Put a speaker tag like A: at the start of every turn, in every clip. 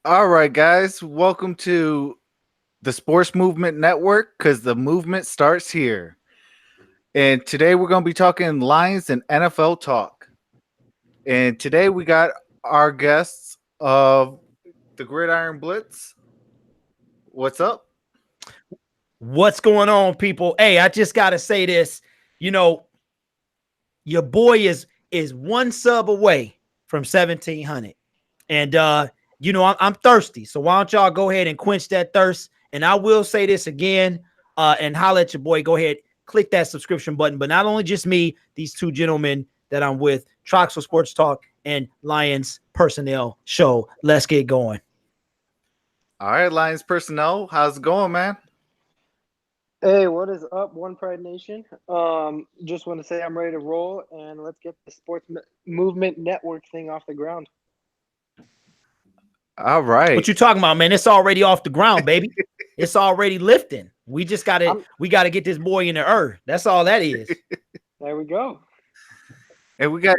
A: All right, guys, welcome to the Sports Movement Network because the movement starts here. And today we're going to be talking Lions and NFL talk. And today we got our guests of the Gridiron Blitz. What's up?
B: What's going on, people? Hey, I just got to say this. Your boy is one sub away from 1,700. And, I'm thirsty. So why don't y'all go ahead and quench that thirst? And I will say this again and holla at your boy. Go ahead, click that subscription button. But not only just me, these two gentlemen that I'm with, Troxel Sports Talk and Lions Personnel Show. Let's get going.
A: All right, Lions Personnel, how's it going, man?
C: Hey, what is up, One Pride Nation? Just want to say I'm ready to roll, and let's get the Sports Movement Network thing off the ground.
A: All right.
B: What you talking about, man? It's already off the ground, baby. It's already lifting. We just got to get this boy in the earth. That's all that is.
C: There we go.
A: And we got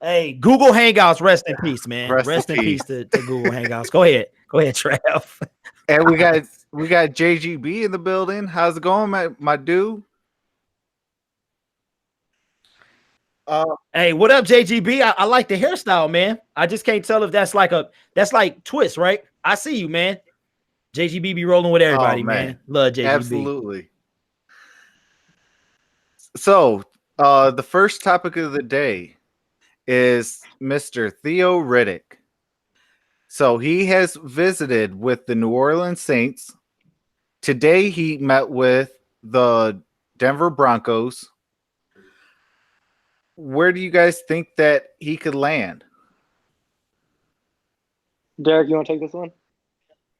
B: Google Hangouts, rest in peace, man. Rest in peace to Google Hangouts. Go ahead, Trav.
A: And we got JGB in the building. How's it going, my dude?
B: Hey, what up, JGB? I like the hairstyle, man. I just can't tell if that's like twist, right? I see you, man. JGB be rolling with everybody, man. Love JGB.
A: Absolutely. So, the first topic of the day is Mr. Theo Riddick. So he has visited with the New Orleans Saints. Today he met with the Denver Broncos. Where do you guys think that he could land?
C: Derek, you want to take this one?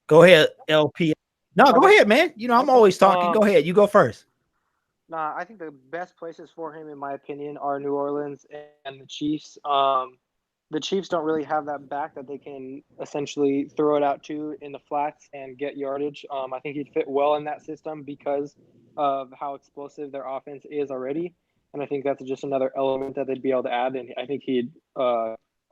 B: Go ahead, LP. No, go ahead, man. I'm always talking. Go ahead. You go first.
C: Nah, I think the best places for him, in my opinion, are New Orleans and the Chiefs. The Chiefs don't really have that back that they can essentially throw it out to in the flats and get yardage. I think he'd fit well in that system because of how explosive their offense is already. And I think that's just another element that they'd be able to add. And I think he'd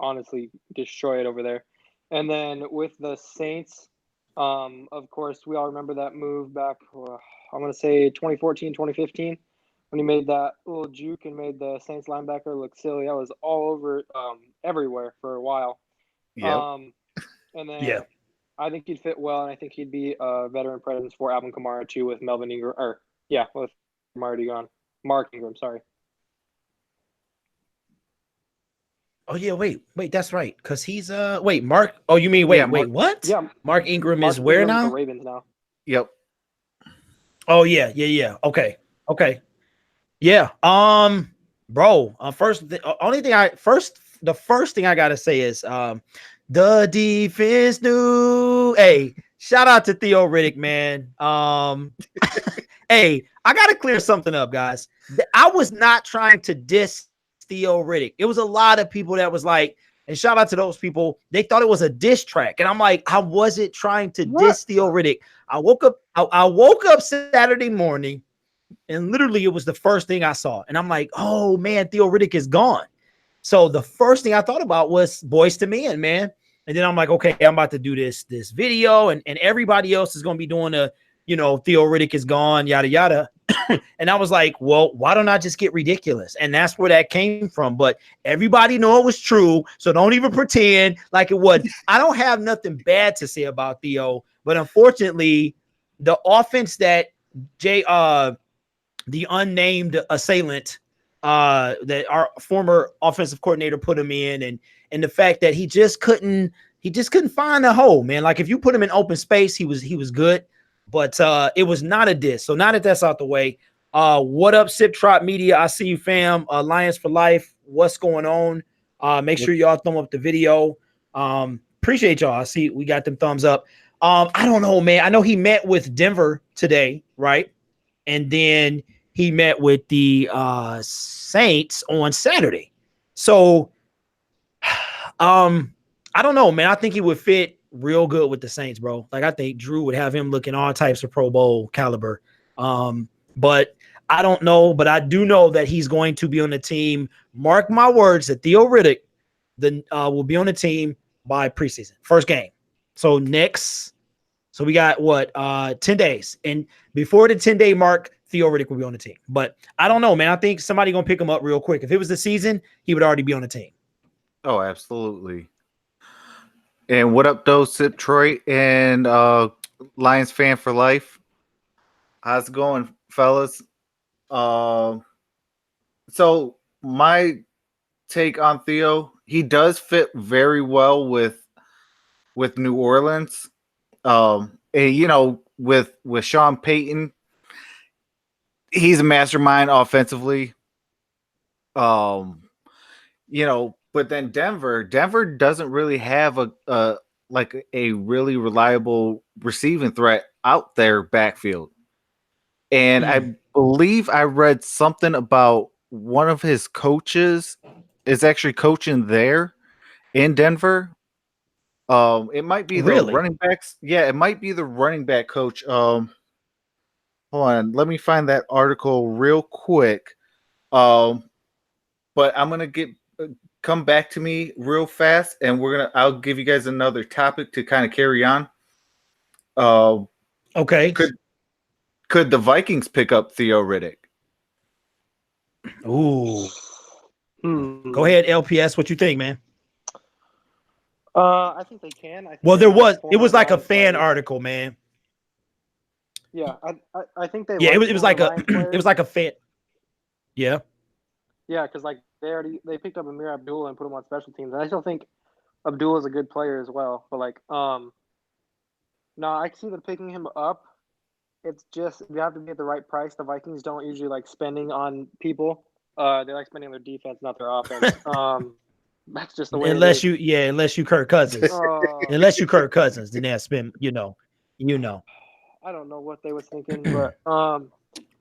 C: honestly destroy it over there. And then with the Saints, of course, we all remember that move back, I'm going to say 2014, 2015. When he made that little juke and made the Saints linebacker look silly. I was all over everywhere for a while.
A: Yeah.
C: And then I think he'd fit well, and I think he'd be a veteran presence for Alvin Kamara too with Melvin Ingram. With already gone. Mark Ingram, sorry.
B: Oh yeah, wait, that's right. Because he's Mark. Oh, you mean what?
C: Yeah,
B: Mark Ingram is where now?
C: The Ravens now.
A: Yep.
B: Oh yeah. Okay. Yeah. Bro. The first thing I gotta say is the defense knew. Hey, shout out to Theo Riddick, man. Hey, I gotta clear something up, guys. I was not trying to diss Theo Riddick. It was a lot of people that was like, and shout out to those people. They thought it was a diss track, and I'm like, I wasn't trying to diss Theo Riddick. I woke up Saturday morning. And literally, it was the first thing I saw. And I'm like, oh, man, Theo Riddick is gone. So the first thing I thought about was Boys to Men, man. And then I'm like, okay, I'm about to do this video. And everybody else is going to be doing Theo Riddick is gone, yada, yada. And I was like, well, why don't I just get ridiculous? And that's where that came from. But everybody know it was true. So don't even pretend like it wasn't. I don't have nothing bad to say about Theo. But unfortunately, the offense that the unnamed assailant that our former offensive coordinator put him in, and the fact that he just couldn't find a hole, man. Like if you put him in open space, he was good, but it was not a diss. So now that that's out the way, what up, Sip Trot Media? I see you, fam. Lions for life. What's going on? Make sure y'all thumb up the video. Appreciate y'all. I see we got them thumbs up. I don't know, man. I know he met with Denver today, right? And then he met with the Saints on Saturday. So I don't know, man. I think he would fit real good with the Saints, bro. Like I think Drew would have him looking all types of Pro Bowl caliber. But I don't know, but I do know that he's going to be on the team. Mark my words that Theo Riddick will be on the team by preseason. First game. So next, so we got what 10 days, and before the 10-day mark, Theo Riddick will be on the team. But I don't know, man. I think somebody gonna pick him up real quick. If it was the season, he would already be on the team.
A: Oh, absolutely. And what up, though, Sip Troy and Lions fan for life? How's it going, fellas? So my take on Theo, he does fit very well with New Orleans. And you know, with Sean Payton, he's a mastermind offensively. You know, but then Denver doesn't really have a like a really reliable receiving threat out their backfield. And I believe I read something about one of his coaches is actually coaching there in Denver. It might be the
B: Really?
A: running backs. Yeah, it might be the running back coach. Hold on, let me find that article real quick. But I'm gonna come back to me real fast, and I'll give you guys another topic to kind of carry on.
B: Okay.
A: Could the Vikings pick up Theo Riddick?
B: Ooh. Go ahead, LPS. What you think, man?
C: I think they can.
B: Well, it was like a fan article, man.
C: Yeah, I think they.
B: Yeah, it was like a fan. Yeah.
C: Yeah, because like they picked up Amir Abdullah and put him on special teams, and I still think Abdullah is a good player as well. But like, no, I see them picking him up. It's just you have to be at the right price. The Vikings don't usually like spending on people. They like spending on their defense, not their offense. That's just the way.
B: Unless you Kirk Cousins. Unless you Kirk Cousins, then they'll spend. You know.
C: I don't know what they were thinking, but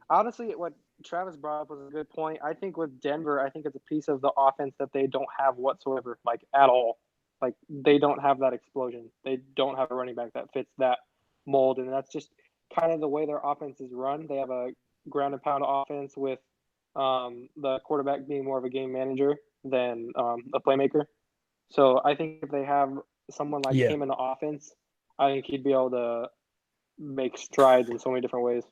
C: honestly, what Travis brought up was a good point. I think with Denver, I think it's a piece of the offense that they don't have whatsoever, like at all. Like they don't have that explosion. They don't have a running back that fits that mold, and that's just kind of the way their offense is run. They have a ground and pound offense with the quarterback being more of a game manager than a playmaker. So I think if they have someone like him in the offense, I think he'd be able to make strides in so many different ways.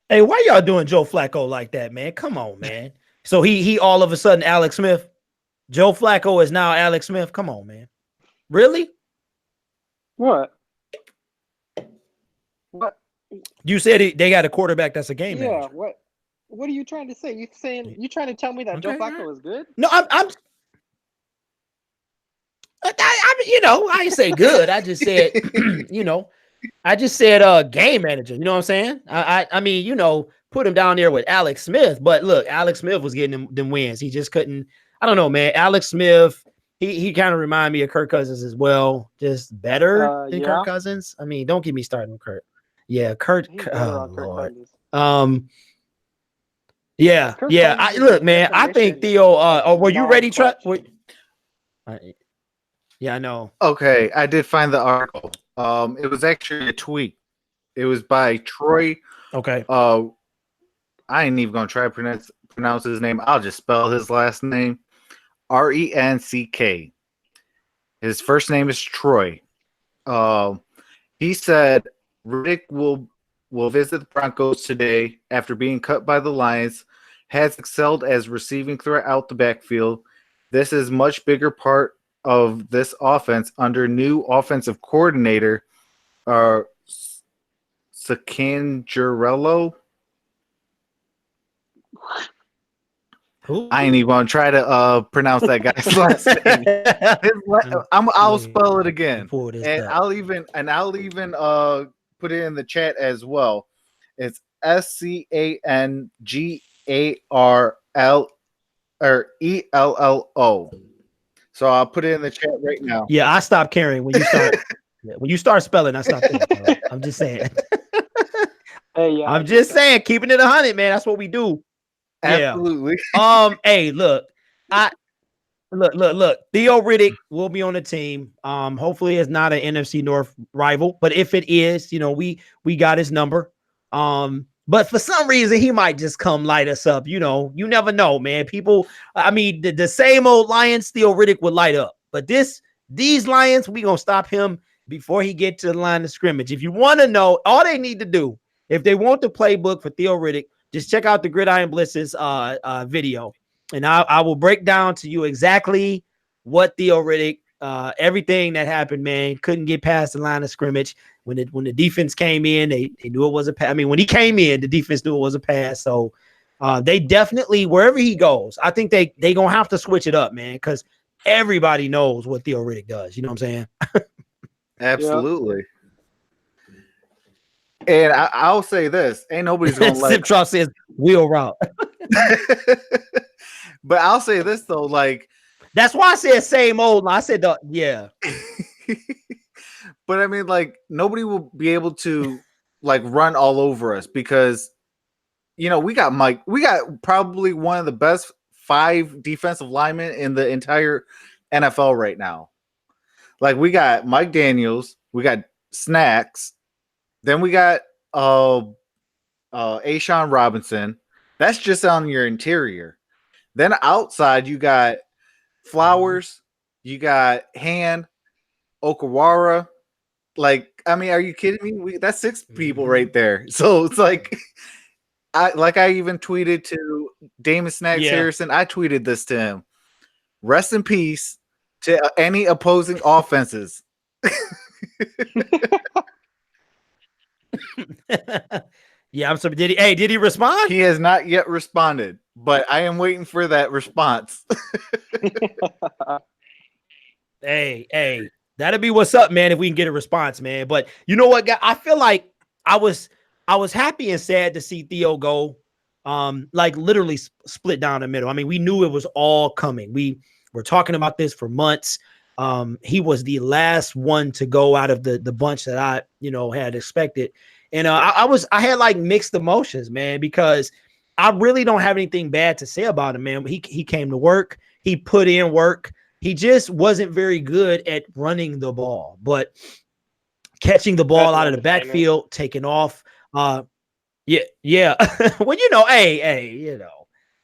B: Hey, why y'all doing Joe Flacco like that, man? Come on, man. So he all of a sudden Alex Smith. Joe Flacco is now Alex Smith. Come on, man. Really?
C: What? What?
B: You said they got a quarterback that's a game manager.
C: Yeah. What are you trying to say? You trying to tell me that Joe Flacco is good?
B: No, I didn't say good. I just said, I just said game manager. You know what I'm saying? I mean, put him down there with Alex Smith. But look, Alex Smith was getting them wins. He just couldn't. I don't know, man. Alex Smith, he kind of reminded me of Kirk Cousins as well. Just better than Kirk Cousins. I mean, don't get me started with Kirk. Yeah, Kirk. Oh, Lord. Yeah. Look, man. I think Theo. Were you ready? Yeah, I know.
A: Okay, I did find the article. It was actually a tweet. It was by Troy.
B: Okay.
A: I ain't even gonna try to pronounce his name. I'll just spell his last name. Renck. His first name is Troy. He said Riddick will visit the Broncos today after being cut by the Lions. Has excelled as receiving threat out the backfield. This is much bigger part of this offense under new offensive coordinator, Sacangarello. I ain't even gonna try to pronounce that guy's last name. I'll spell it again, and I'll even put it in the chat as well. It's Scangarl or ELLO. So I'll put it in the chat right now.
B: Yeah, I stopped caring when you start. When you start spelling, I stopped caring. I'm just saying. I'm just saying, keeping it 100, man. That's what we do.
A: Absolutely.
B: Yeah. Hey, look. Look. Theo Riddick will be on the team. Hopefully it's not an NFC North rival, but if it is, we got his number. But for some reason he might just come light us up. You never know, man. People, I mean, the same old Lions, Theo Riddick would light up, but this These Lions, we gonna stop him before he get to the line of scrimmage. If you want to know, all they need to do, if they want the playbook for Theo Riddick, just check out the Gridiron Blitz's video, and I will break down to you exactly what Theo Riddick, everything that happened. Man, couldn't get past the line of scrimmage when the defense came in. They knew it was a pass. I mean, when he came in, the defense knew it was a pass. So they definitely, wherever he goes, I think they gonna have to switch it up, man, because everybody knows what Theo Riddick does. You know what I'm saying?
A: Absolutely. And I'll say this: ain't nobody's gonna let.
B: Zip Trop says wheel route.
A: But I'll say this though, like
B: that's why I said same old. I said yeah.
A: But I mean, like nobody will be able to like run all over us because we got Mike. We got probably one of the best 5 defensive linemen in the entire NFL right now. Like we got Mike Daniels, we got Snacks, then we got Ashawn Robinson. That's just on your interior. Then outside you got Flowers, you got Hand, Okawara. Like, I mean, are you kidding me? That's 6 people right there. So it's like I even tweeted to Damon Snacks Harrison. I tweeted this to him. Rest in peace to any opposing offenses.
B: Yeah, I'm sorry. Did he respond?
A: He has not yet responded, but I am waiting for that response.
B: Hey, that'll be what's up, man, if we can get a response, man. But you know what, guy? I feel like I was happy and sad to see Theo go. Like literally split down the middle. I mean, we knew it was all coming. We were talking about this for months. He was the last one to go out of the bunch that I, had expected. And I had like mixed emotions, man, because I really don't have anything bad to say about him, man. He came to work. He put in work. He just wasn't very good at running the ball, but catching the ball out of the backfield, taking off. Yeah. Well, hey,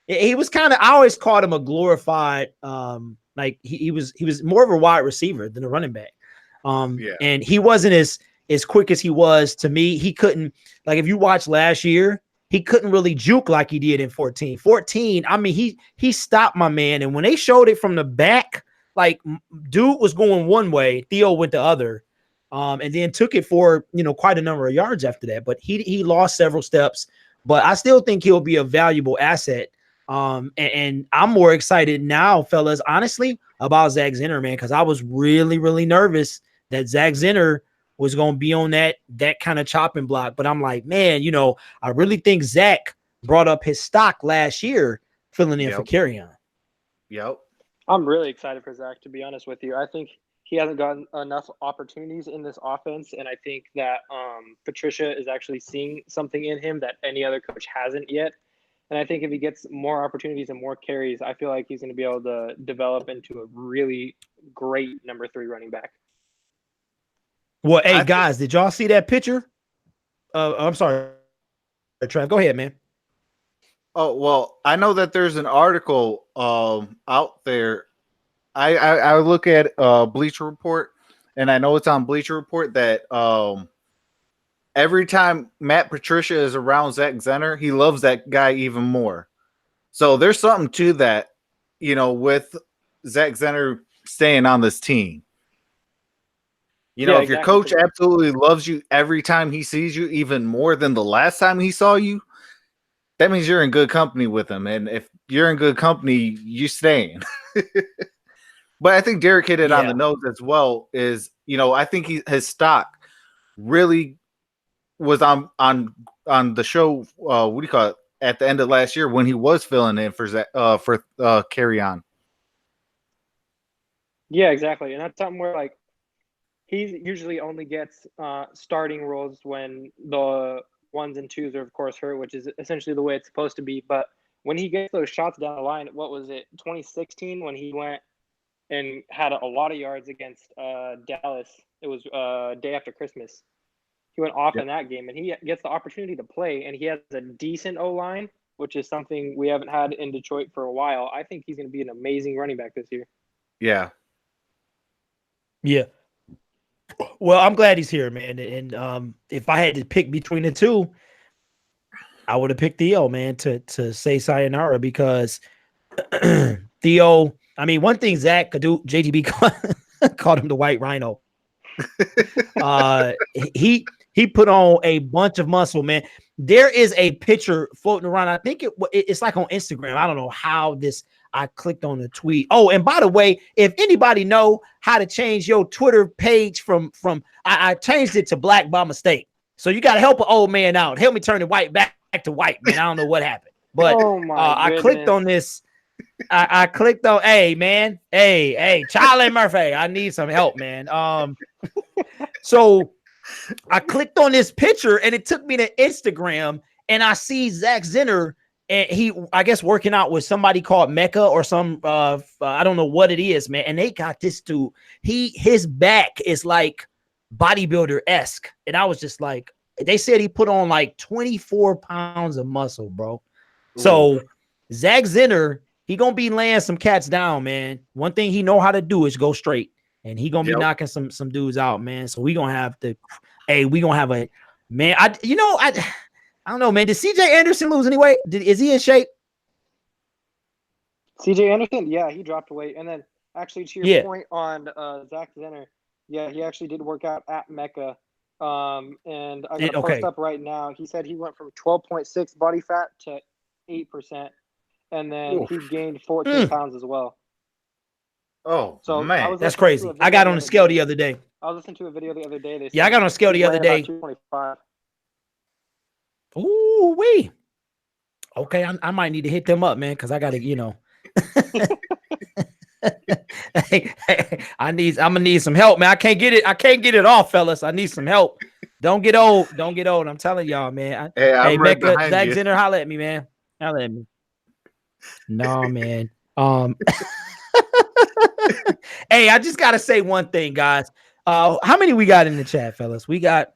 B: he was kind of, I always called him a glorified, like he was more of a wide receiver than a running back. And he wasn't as quick as he was. To me, he couldn't, like, if you watch last year, he couldn't really juke like he did in 14. I mean, he stopped my man. And when they showed it from the back, like dude was going one way, Theo went the other. And then took it for, quite a number of yards after that. But he lost several steps. But I still think he'll be a valuable asset. And I'm more excited now, fellas, honestly, about Zach Zenner, man, because I was really, really nervous that Zach Zenner was going to be on that kind of chopping block. But I'm like, man, I really think Zach brought up his stock last year filling in for Kerryon.
A: Yep.
C: I'm really excited for Zach, to be honest with you. I think he hasn't gotten enough opportunities in this offense, and I think that Patricia is actually seeing something in him that any other coach hasn't yet. And I think if he gets more opportunities and more carries, I feel like he's going to be able to develop into a really great number 3 running back.
B: Well, hey, guys, did y'all see that picture? I'm sorry, Trav. Go ahead, man.
A: Oh, well, I know that there's an article out there. I look at Bleacher Report, and I know it's on Bleacher Report that every time Matt Patricia is around Zach Zenner, he loves that guy even more. So there's something to that, with Zach Zenner staying on this team. If your coach absolutely loves you every time he sees you, even more than the last time he saw you, that means you're in good company with him. And if you're in good company, you're staying. But I think Derek hit it on the nose as well. Is I think his stock really was on the show. What do you call it? At the end of last year when he was filling in for Kerryon.
C: Yeah, exactly, and that's something where like he usually only gets starting roles when the 1s and 2s are of course hurt, which is essentially the way it's supposed to be. But when he gets those shots down the line, what was it? 2016 when he went and had a lot of yards against Dallas. It was day after Christmas. He went off in that game, and he gets the opportunity to play, and he has a decent O-line, which is something we haven't had in Detroit for a while. I think he's going to be an amazing running back this year.
A: Yeah.
B: Yeah. Well, I'm glad he's here, man. And if I had to pick between the two, I would have picked Theo, man, to say sayonara because Theo. I mean, one thing Zach could do, JGB called him the White Rhino. He put on a bunch of muscle, man. There is a picture floating around. I think it's like on Instagram. I don't know how this. I clicked on the tweet. Oh, and by the way, if anybody know how to change your Twitter page from I changed it to black by mistake. So you got to help an old man out. Help me turn the white back to white, man. I don't know what happened, but I clicked on this. I clicked on, hey man, hey Charlie Murphy, I need some help, man. So I clicked on this picture and it took me to Instagram and I see Zach Zinner and he, I guess, working out with somebody called Mecca or some I don't know what it is, man. And they got this dude. His back is like bodybuilder-esque. And I was just like, they said he put on like 24 pounds of muscle, bro. Ooh. So Zach Zinner, he gonna be laying some cats down, man. One thing he know how to do is go straight. And he gonna be knocking some dudes out, man. So we gonna have to, we gonna have a man. I don't know, man. Did CJ Anderson lose any weight? Is he in shape?
C: CJ Anderson, yeah, he dropped weight. And then actually to your point on Zach Zinner, yeah, he actually did work out at Mecca. And I got a post up right now. He said he went from 12.6 body fat to 8%, and then he gained 14 pounds as well.
A: Oh, so man,
B: that's crazy. I got on the scale the other day.
C: I was listening to a video the other day.
B: Yeah, I got on a scale the other day.
C: 225.
B: Ooh, wee. Okay, I might need to hit them up, man, because I got to, I'm gonna need some help, man. I can't get it off, fellas. I need some help. Don't get old. I'm telling y'all, man.
A: Hey,
B: Mecca, Zach Zinner, holla at me, man. Holla at me. No, man. Hey, I just gotta say one thing, guys. How many we got in the chat, fellas? We got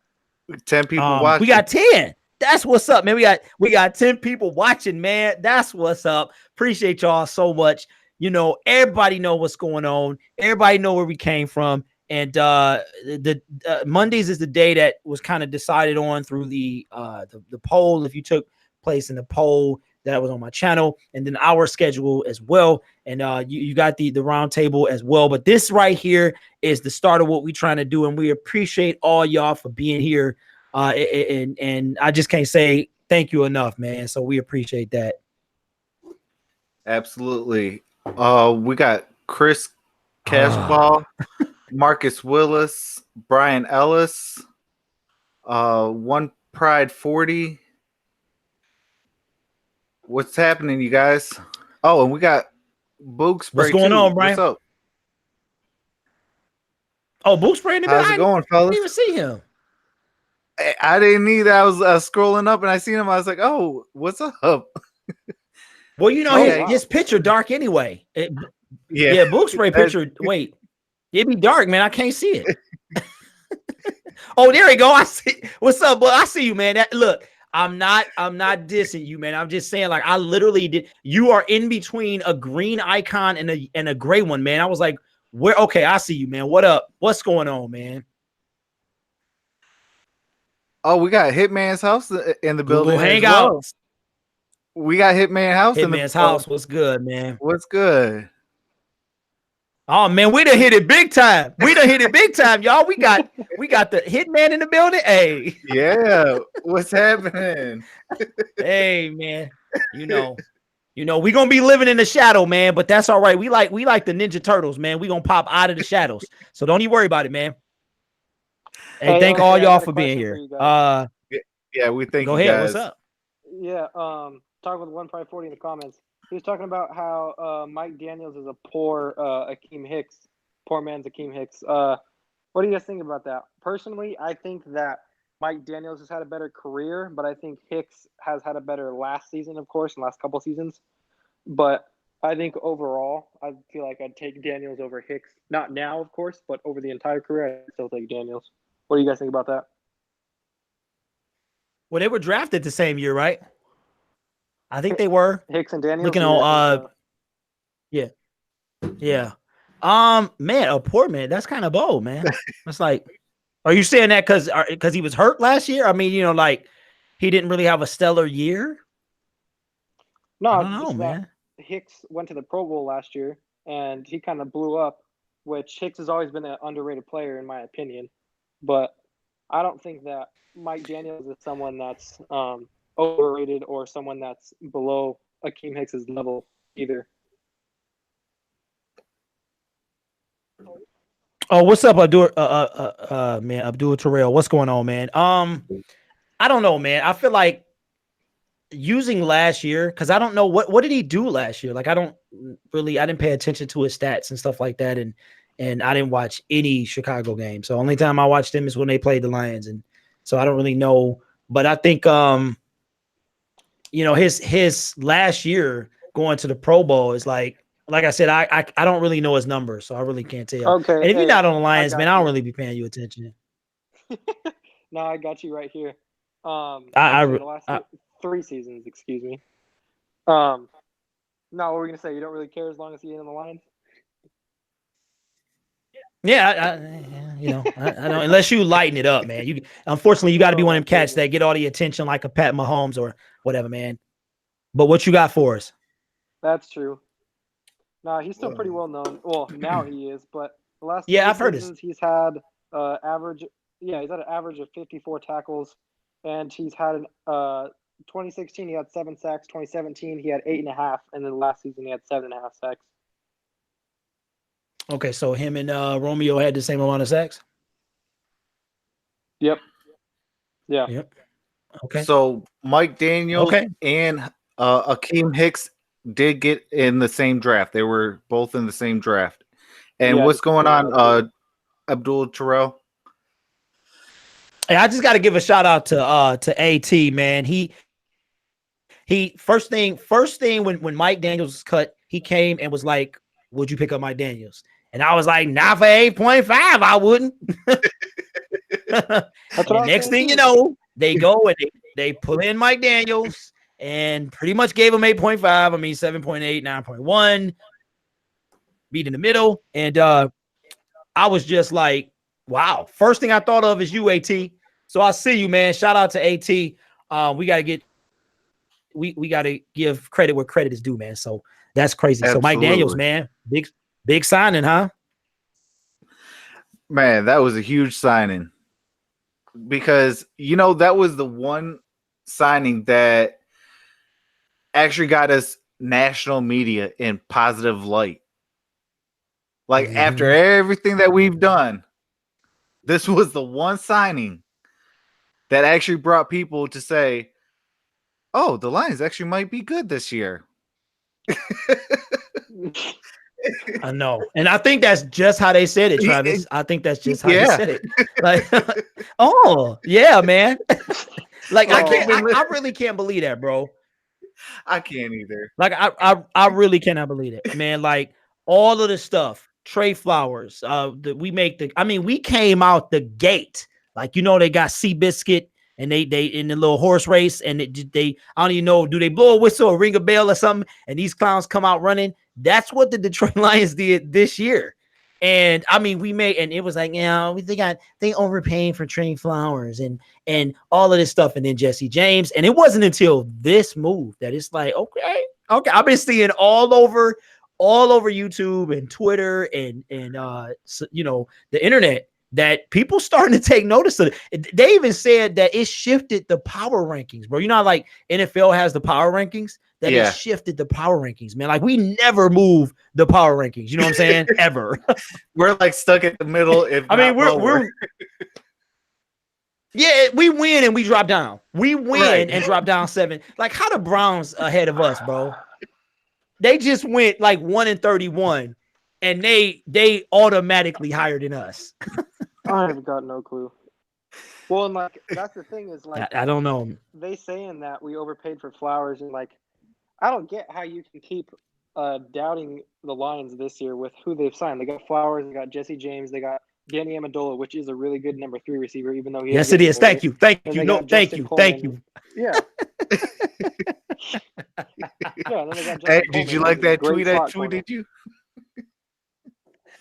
A: 10 people watching.
B: We got 10. That's what's up, man. We got 10 people watching, man. That's what's up. Appreciate y'all so much. Everybody know what's going on. Everybody know where we came from. And the Mondays is the day that was kind of decided on through the poll. If you took place in the poll that was on my channel, and then our schedule as well. And you got the round table as well. But this right here is the start of what we're trying to do. And we appreciate all y'all for being here. And I just can't say thank you enough, man. So we appreciate that.
A: Absolutely. We got Chris Cashball, Marcus Willis, Brian Ellis, One Pride 40. What's happening, you guys? Oh, and we got Boog Spray.
B: What's going on, Brian?
A: What's up?
B: Oh, Boog Spray in the
A: How's it going, fellas?
B: I didn't even see him.
A: I didn't either. I was scrolling up and I seen him. I was like, "Oh, what's up?"
B: Well, his picture dark anyway. Boog Spray picture. Wait, it be dark, man. I can't see it. Oh, there you go. I see. What's up, boy? I see you, man. Look. I'm not dissing you, man. I'm just saying, like, I literally did. You are in between a green icon and a gray one, man. I was like, where? Okay, I see you, man. What up? What's going on, man?
A: Oh, we got Hitman's house in the building.
B: Hangouts.
A: Well. We got Hitman's house.
B: Hitman's house. What's good, man?
A: What's good?
B: Oh man, we done hit it big time. Y'all. We got the Hitman in the building. Hey.
A: Yeah. What's happening?
B: Hey, man. We gonna be living in the shadow, man. But that's all right. We like the Ninja Turtles, man. We gonna pop out of the shadows. So don't even worry about it, man. Hey, thank all y'all for being here.
A: Yeah, we thank
B: you. Go
A: ahead.
B: Guys. What's up?
C: Yeah. Talking with 140 in the comments. He was talking about how Mike Daniels is a poor Akeem Hicks, poor man's Akeem Hicks. What do you guys think about that? Personally, I think that Mike Daniels has had a better career, but I think Hicks has had a better last season, of course, and last couple seasons. But I think overall, I feel like I'd take Daniels over Hicks. Not now, of course, but over the entire career, I'd still take Daniels. What do you guys think about that?
B: Well, they were drafted the same year, right? I think they were.
C: Hicks and Daniels.
B: Looking on, yeah. Man, a poor man. That's kind of bold, man. It's like, are you saying that because he was hurt last year? I mean, like he didn't really have a stellar year.
C: No,
B: I
C: it's
B: don't know,
C: just that
B: man.
C: Hicks went to the Pro Bowl last year, and he kind of blew up, which Hicks has always been an underrated player, in my opinion. But I don't think that Mike Daniels is someone that's overrated or someone that's below Akeem Hicks's level either.
B: Oh, what's up, Abdul? Man, Abdul Terrell. What's going on, man? I don't know, man. I feel like using last year because I don't know what did he do last year. Like I didn't pay attention to his stats and stuff like that, and I didn't watch any Chicago games. So only time I watched them is when they played the Lions, and so I don't really know. But I think his last year going to the Pro Bowl is like I said, I don't really know his numbers, so I really can't tell.
C: Okay,
B: And if you're
C: hey,
B: not on the Lions,
C: got
B: man, I don't
C: you.
B: really be paying you attention.
C: No, I got you right here.
B: I
C: Actually, the last 3 seasons, excuse me. No, what were we gonna say? You don't really care as long as he's in the Lions.
B: Yeah, I don't unless you lighten it up, man. Unfortunately you got to be one of them cats that get all the attention like a Pat Mahomes or whatever, man. But what you got for us?
C: That's true. No, he's still pretty well known. Well, now he is, but the last 3
B: I've heard
C: seasons he's had average. Yeah, he's had an average of 54 tackles, and he's had an 2016 he had 7 sacks. 2017 he had 8.5, and then last season he had 7.5 sacks.
B: Okay, so him and Romeo had the same amount of sacks?
C: Yep. Yeah.
B: Yep. Okay.
A: So Mike Daniels and Akeem Hicks did get in the same draft. They were both in the same draft. And what's going on, Abdul Terrell?
B: Hey, I just got to give a shout out to AT, man. He first thing when Mike Daniels was cut, he came and was like, "Would you pick up Mike Daniels?" And I was like, "Not for 8.5, I wouldn't." And next thing you know, they go and they pull in Mike Daniels and pretty much gave him 8.5. I mean 7.8, 9.1, beat in the middle. And I was just like, wow. First thing I thought of is you, AT. So I see you, man. Shout out to AT. We gotta give credit where credit is due, man. So that's crazy.
A: Absolutely.
B: So Mike Daniels, man, big signing, huh?
A: Man, that was a huge signing. Because that was the one signing that actually got us national media in positive light. Like after everything that we've done, this was the one signing that actually brought people to say, "Oh, the Lions actually might be good this year."
B: I know. And I think that's just how they said it, Travis. I think that's just how they said it. Like, oh, yeah, man. Like, I really can't believe that, bro.
A: I can't either.
B: Like, I really cannot believe it, man. Like, all of the stuff, Trey Flowers, we came out the gate. Like, they got Seabiscuit and they in the little horse race, and they I don't even know, do they blow a whistle or ring a bell or something? And these clowns come out running. That's what the Detroit Lions did this year. And I mean, and it was like, they overpaying for Trey Flowers and all of this stuff. And then Jesse James. And it wasn't until this move that it's like, okay. I've been seeing all over YouTube and Twitter and the internet that people starting to take notice of it. They even said that it shifted the power rankings, bro. Like NFL has the power rankings, that it shifted the power rankings, man. Like we never move the power rankings. You know what I'm saying? Ever.
A: We're like stuck in the middle.
B: We're yeah, we win and we drop down. We win and drop down 7. Like how the Browns ahead of us, bro? They just went like 1-31 and they automatically higher than us.
C: I have got no clue. Well, and like that's the thing is like
B: I don't know.
C: They saying that we overpaid for Flowers, and like I don't get how you can keep doubting the Lions this year with who they've signed. They got Flowers, they got Jesse James, they got Danny Amendola, which is a really good number 3 receiver, even though he
B: yes, it is.
C: Older.
B: Thank you. No, thank you.
C: Yeah. Hey,
A: did you like that tweet I tweeted you?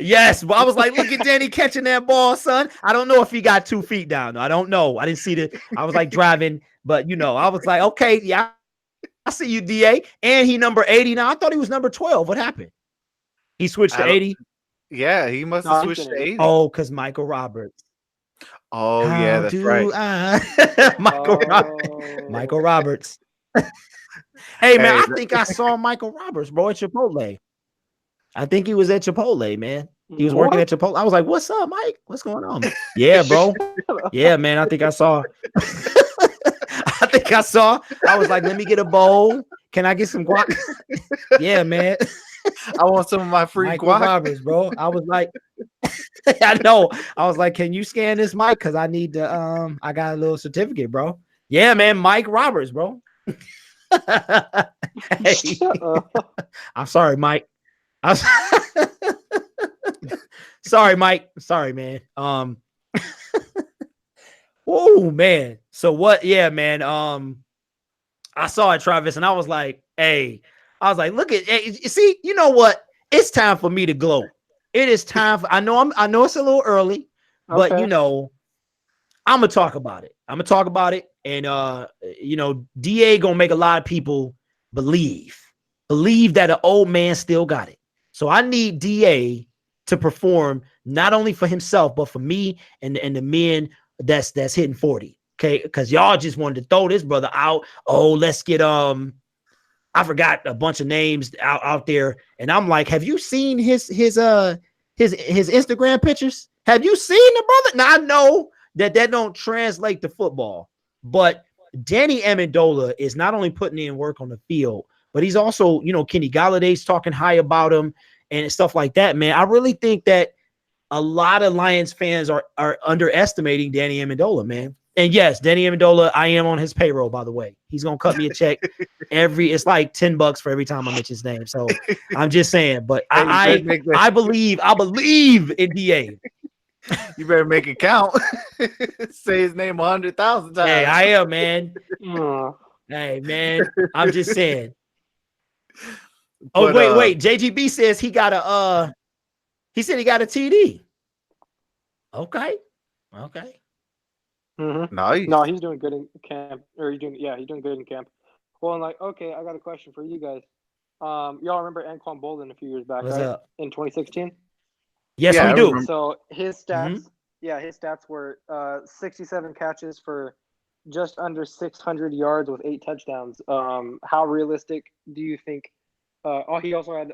B: Yes, but I was like, look at Danny catching that ball, son. I don't know if he got 2 feet down. I don't know. I didn't see the. I was like driving, but I was like, okay, yeah, I see you, DA. And he number 80 now. I thought he was number 12. What happened? He switched to 80.
A: Yeah, he must have switched to 80.
B: Oh, because Michael Roberts.
A: Oh, yeah, that's right.
B: Michael Roberts. Hey, man, I think I saw Michael Roberts, bro, at Chipotle. I think he was at Chipotle, man. He was working at Chipotle. I was like, what's up, Mike? What's going on? Yeah, bro. Yeah, man. I think I saw. I was like, let me get a bowl. Can I get some guac? Yeah, man.
A: I want some of my free
B: Michael
A: guac.
B: Roberts, bro. I was like, I know. I was like, can you scan this, Mike? Because I need to. I got a little certificate, bro. Yeah, man. Mike Roberts, bro. Hey. I'm sorry, Mike. Sorry, Mike. Sorry, man. Oh man. So what? Yeah, man. I saw it, Travis, and I was like, hey, look at, hey, you see, you know what? It's time for me to gloat. It is time for, I know it's a little early, but I'm gonna talk about it. And DA gonna make a lot of people believe that an old man still got it. So I need DA to perform not only for himself, but for me and the men that's hitting 40. Okay, because y'all just wanted to throw this brother out. Oh, let's get I forgot a bunch of names out there, and I'm like, have you seen his Instagram pictures? Have you seen the brother? Now I know that don't translate to football, but Danny Amendola is not only putting in work on the field, but he's also, Kenny Galladay's talking high about him and stuff like that, man. I really think that a lot of Lions fans are underestimating Danny Amendola, man. And yes, Danny Amendola, I am on his payroll, by the way. He's going to cut me a check it's like $10 for every time I mention his name. So I'm just saying, but I believe in DA.
A: You better make it count. Say his name 100,000 times.
B: Hey, I am, man. Hey, man, I'm just saying. Oh, but, wait. JGB says he got a TD. Okay.
C: Mm-hmm.
A: Nice.
C: No, he's doing good in camp. He's doing good in camp. Well, I got a question for you guys. Y'all remember Anquan Bolden a few years back,
B: What's
C: right?
B: up?
C: In 2016?
B: Yes, we do.
C: So his stats, his stats were 67 catches for just under 600 yards with 8 touchdowns. How realistic do you think? He also had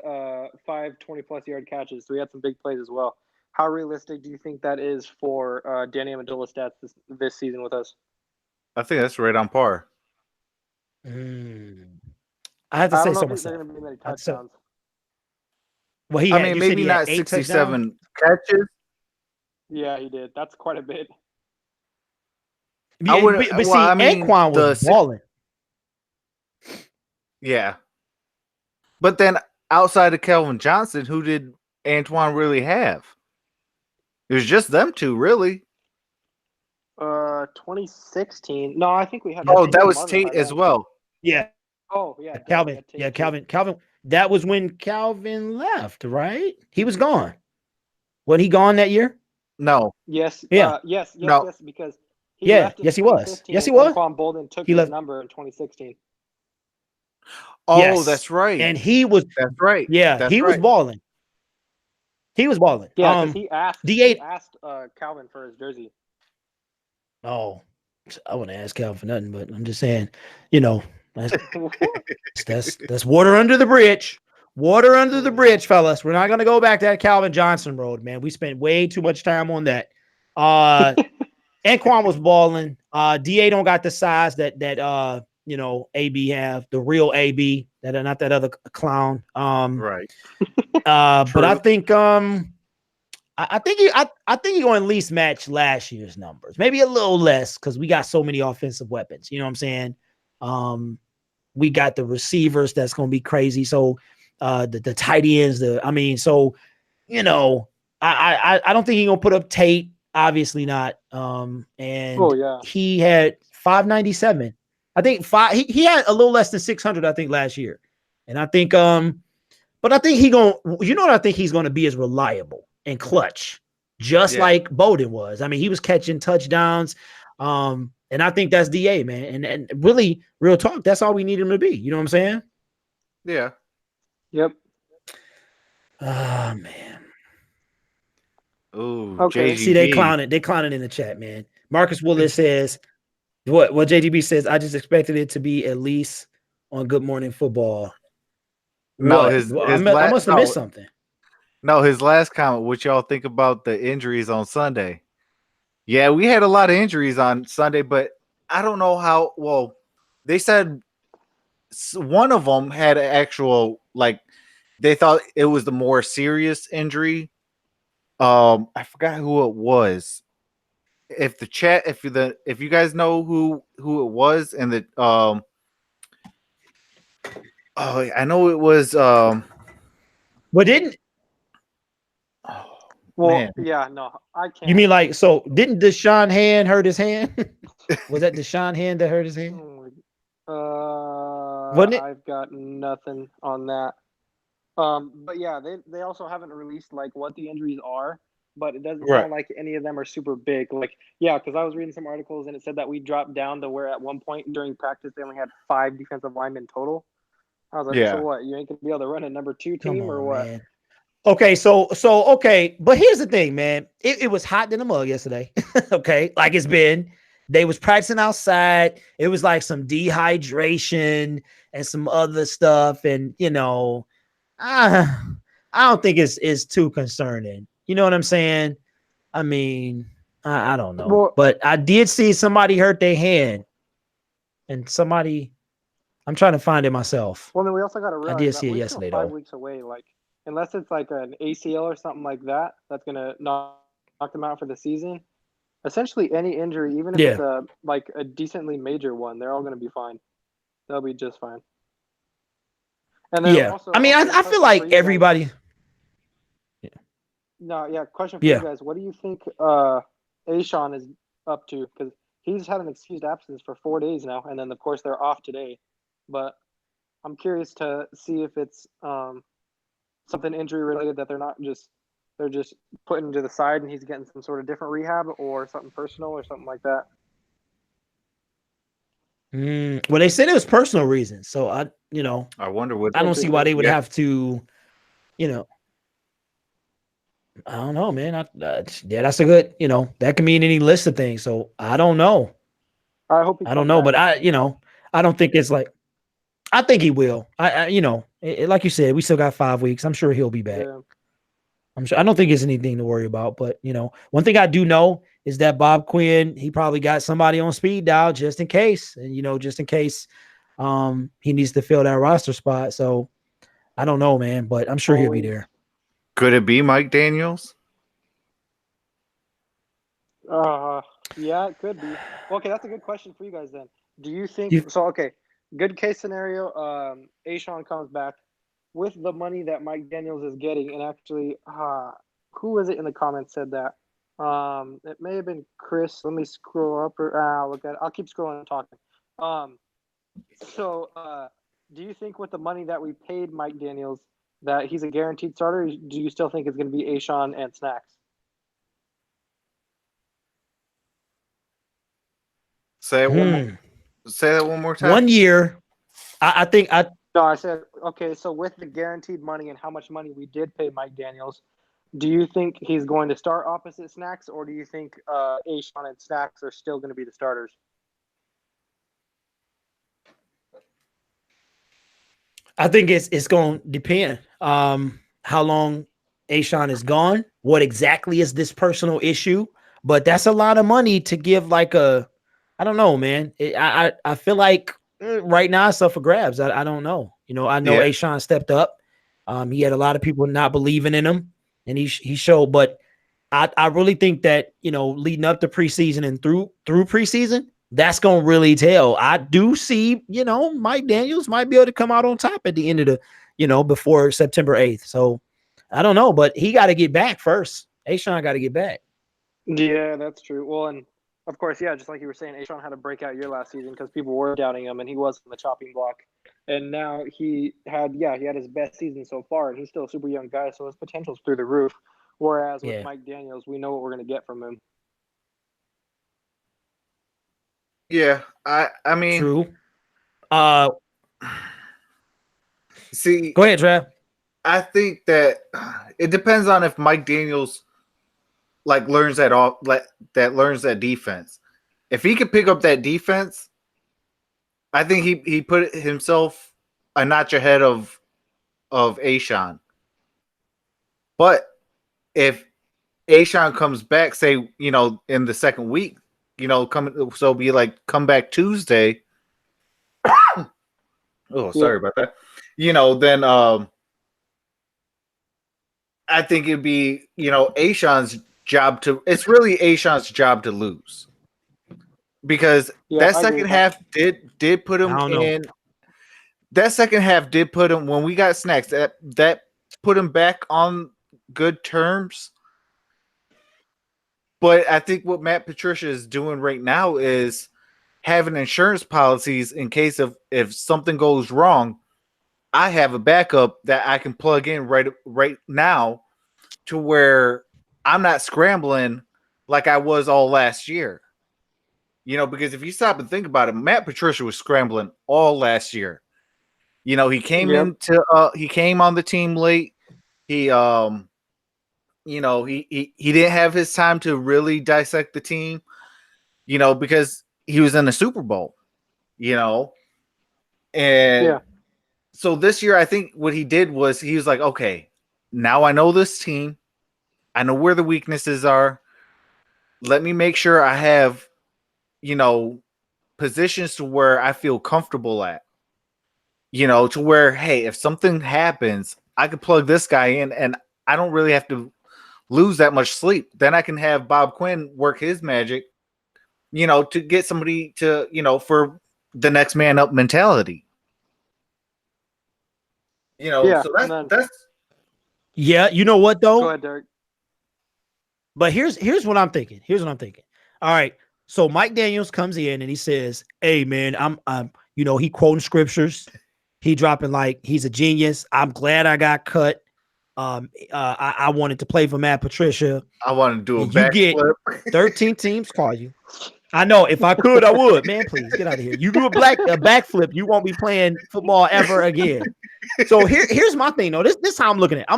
C: 5 20-plus yard catches, so he had some big plays as well. How realistic do you think that is for Danny Amendola stats this season with us?
A: I think that's right on par.
B: I have to say so myself.
C: They're going to be many touchdowns.
B: Well,
A: maybe not 67 catches.
C: Yeah, he did. That's quite a bit.
B: Anquan was balling.
A: Yeah. But then outside of Kelvin Johnson, who did Antoine really have? It was just them two, really.
C: 2016. No, I think we had.
A: Oh, that was Tate as well.
B: Yeah.
C: Oh, yeah.
B: Calvin. Yeah, Calvin. That was when Calvin left, right? He was gone. Wasn't he gone that year?
A: No.
C: Yes.
B: Yeah.
C: Yes. Because
B: he left. Yes, he was. Yes, he was.
C: Anquan Bolden took his number in 2016.
A: Oh, yes. That's right.
B: And he was.
A: That's right.
B: Yeah, he was balling. He was balling.
C: Yeah, he asked Calvin for his jersey.
B: Oh, I wouldn't ask Calvin for nothing, but I'm just saying, that's water under the bridge. Water under the bridge, fellas. We're not gonna go back to that Calvin Johnson road, man. We spent way too much time on that. Anquan was balling. DA don't got the size that AB have, the real AB, that are not that other clown.
A: Right.
B: But I think I think he's going to at least match last year's numbers, maybe a little less because we got so many offensive weapons. You know what I'm saying? We got the receivers that's going to be crazy. So the tight ends, I don't think he's going to put up Tate. Obviously not. He had 597. I think he had a little less than 600, I think, last year. And I think, but I think I think he's going to be as reliable. and clutch, just like Bowden was. I mean, he was catching touchdowns. And I think that's DA, man. And really, real talk, that's all we need him to be. You know what I'm saying?
A: Yeah.
C: Yep.
B: Oh, man.
A: Ooh,
C: Okay.
A: JGB.
B: See, they clowning in the chat, man. Marcus Willis says, what JGB says, I just expected it to be at least on Good Morning Football.
A: No,
B: What? I must have missed something.
A: No, his last comment, what y'all think about the injuries on Sunday? Yeah, we had a lot of injuries on Sunday, but I don't know how. Well, they said one of them had an actual, like, they thought it was the more serious injury. I forgot who it was. If you guys know who it was, and the I know it was
B: But didn't
C: Well,
A: man.
C: yeah, no, I can't.
B: you mean like so? Didn't Deshaun Hand hurt his hand? Was that Deshaun Hand that hurt his hand? Wasn't it?
C: I've got nothing on that. But yeah, they also haven't released like what the injuries are, but it doesn't
B: Right.
C: sound like any of them are super big. Like, yeah, because I was reading some articles and it said that we dropped down to where at one point during practice they only had 5 defensive linemen total. I was like,
A: Yeah.
C: so what? You ain't gonna be able to run a number 2
B: Come
C: team or
B: on,
C: what?
B: man. Okay, so okay, but here's the thing, man. It was hot in the mug yesterday. Okay, like it's been. They was practicing outside. It was like some dehydration and some other stuff, and I don't think it's too concerning. You know what I'm saying? I mean, I don't know,
C: Well,
B: but I did see somebody hurt their hand, and somebody. I'm trying to find it myself.
C: well, then we also got to
B: I
C: realize
B: did
C: that
B: see it
C: we're
B: yesterday,
C: still 5
B: though.
C: weeks away. Like, unless it's like an ACL or something like that, that's gonna knock them out for the season. Essentially, any injury, even if
B: Yeah.
C: it's a decently major one, they're all gonna be fine. They'll be just fine. And then
B: Yeah.
C: also,
B: I mean, I feel like everybody.
C: Question for
B: Yeah.
C: you guys. What do you think Ashawn is up to? Because he's had an excused absence for 4 days now, and then of course they're off today. But I'm curious to see if it's something injury related that they're just putting to the side and he's getting some sort of different rehab, or something personal or something like that.
B: Well, they said it was personal reasons, so I
A: wonder what.
B: I don't see why they would
A: Yeah.
B: have to, I don't know, man. Yeah, that's a good, that can mean any list of things. So I don't know.
C: I hope he
B: I don't
C: comes
B: know,
C: back.
B: but I don't think it's like, I think he will. Like you said, we still got 5 weeks. I'm sure he'll be back.
C: Yeah.
B: I'm sure. I don't think it's anything to worry about, but one thing I do know is that Bob Quinn, he probably got somebody on speed dial just in case, and just in case he needs to fill that roster spot. So I don't know, man, but I'm sure he'll be there.
A: Could it be Mike Daniels?
C: Yeah, it could be. Okay, that's a good question for you guys then. Do you think so? Okay, good case scenario. Ashawn comes back with the money that Mike Daniels is getting, and actually, who was it in the comments said that? It may have been Chris. Let me scroll up. Look at it. I'll keep scrolling and talking. Do you think with the money that we paid Mike Daniels that he's a guaranteed starter? Do you still think it's going to be Ashawn and Snacks?
A: Say that one more time.
B: 1 year. I think
C: No, I said, okay, so with the guaranteed money and how much money we did pay Mike Daniels, do you think he's going to start opposite Snacks, or do you think Ashawn and Snacks are still going to be the starters?
B: I think it's going to depend how long Ashawn is gone, what exactly is this personal issue, but that's a lot of money to give I don't know, man. I feel like right now it's up for grabs. I don't know. I know Ashawn stepped up. He had a lot of people not believing in him, and he showed, but I really think that, leading up to preseason and through preseason, that's going to really tell. I do see, Mike Daniels might be able to come out on top at the end of the, before September 8th. So I don't know, but he got to get back first. Ashawn got to get back.
C: Yeah, that's true. Well, and of course, yeah, just like you were saying, Ashawn had a breakout year last season because people were doubting him, and he was on the chopping block. And now he had his best season so far, and he's still a super young guy, so his potential's through the roof. Whereas with
B: Yeah.
C: Mike Daniels, we know what we're going to get from him.
A: Yeah, I mean,
B: True.
A: see,
B: Go ahead, Trav.
A: I think that it depends on if Mike Daniels like learns that off like that learns that defense. If he could pick up that defense, I think he put himself a notch ahead of Ashawn. But if Ashawn comes back, say, in the second week, be like come back Tuesday. Oh, sorry about that. Then I think it'd be, Ashawn's job it's really Ashawn's job to lose. Because that second half did put him in. That second half did put him when we got snacks. That put him back on good terms. But I think what Matt Patricia is doing right now is having insurance policies in case of if something goes wrong. I have a backup that I can plug in right now to where I'm not scrambling like I was all last year. Because if you stop and think about it, Matt Patricia was scrambling all last year. He came he came on the team late. He he didn't have his time to really dissect the team, because he was in the Super Bowl, and so this year I think what he did was he was like, okay, now I know this team. I know where the weaknesses are. Let me make sure I have, positions to where I feel comfortable at, to where, hey, if something happens, I could plug this guy in and I don't really have to lose that much sleep. Then I can have Bob Quinn work his magic, to get somebody to, for the next man up mentality. So that's.
B: Yeah, you know what though?
C: Go ahead, Derek.
B: But here's what I'm thinking. All right. So Mike Daniels comes in and he says, "Hey man, I'm he quoting scriptures. He dropping like he's a genius. I'm glad I got cut. I wanted to play for Matt Patricia.
A: I want to do a
B: you get
A: backflip.
B: 13 teams call you. I know if I could, I would. Man, please get out of here. You do a backflip, you won't be playing football ever again. So here's my thing. Though this is how I'm looking at it.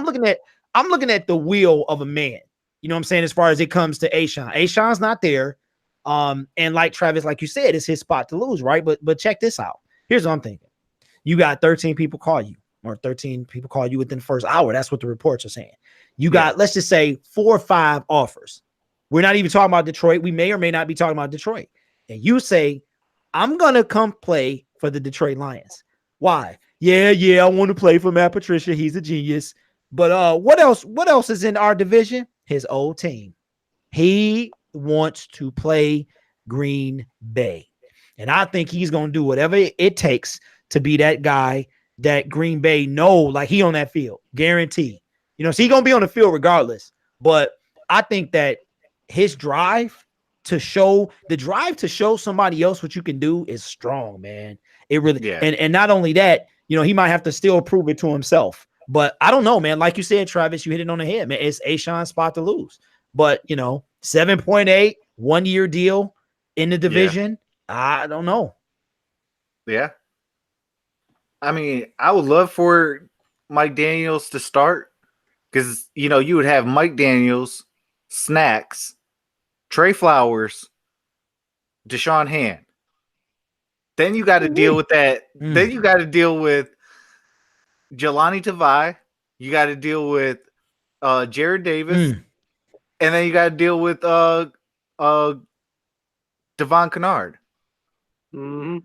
B: I'm looking at the wheel of a man. You know what I'm saying? As far as it comes to Ashawn. Ashawn's not there. And like Travis, like you said, it's his spot to lose, right? But check this out. Here's what I'm thinking. You got 13 people call you, or 13 people call you within the first hour. That's what the reports are saying. You got, let's just say, 4 or 5 offers. We're not even talking about Detroit. We may or may not be talking about Detroit. And you say, I'm going to come play for the Detroit Lions. Why? Yeah, I want to play for Matt Patricia. He's a genius. But what else is in our division? His old team. He wants to play Green Bay. And I think he's going to do whatever it takes to be that guy that Green Bay know, like he on that field. Guarantee. So he's going to be on the field regardless. But I think that his drive to show somebody else what you can do is strong, man. It really, and not only that, he might have to still prove it to himself. But I don't know, man. Like you said, Travis, you hit it on the head, man. It's Ashawn's spot to lose. But 7.8 1-year deal in the division. I don't know.
A: Yeah. I mean, I would love for Mike Daniels to start because you would have Mike Daniels, Snacks, Trey Flowers, Deshaun Hand. Then you got to deal with that. Then you got to deal with Jelani Tavai. You got to deal with Jared Davis. And then you got to deal with Devon Kennard.
C: Mm-hmm.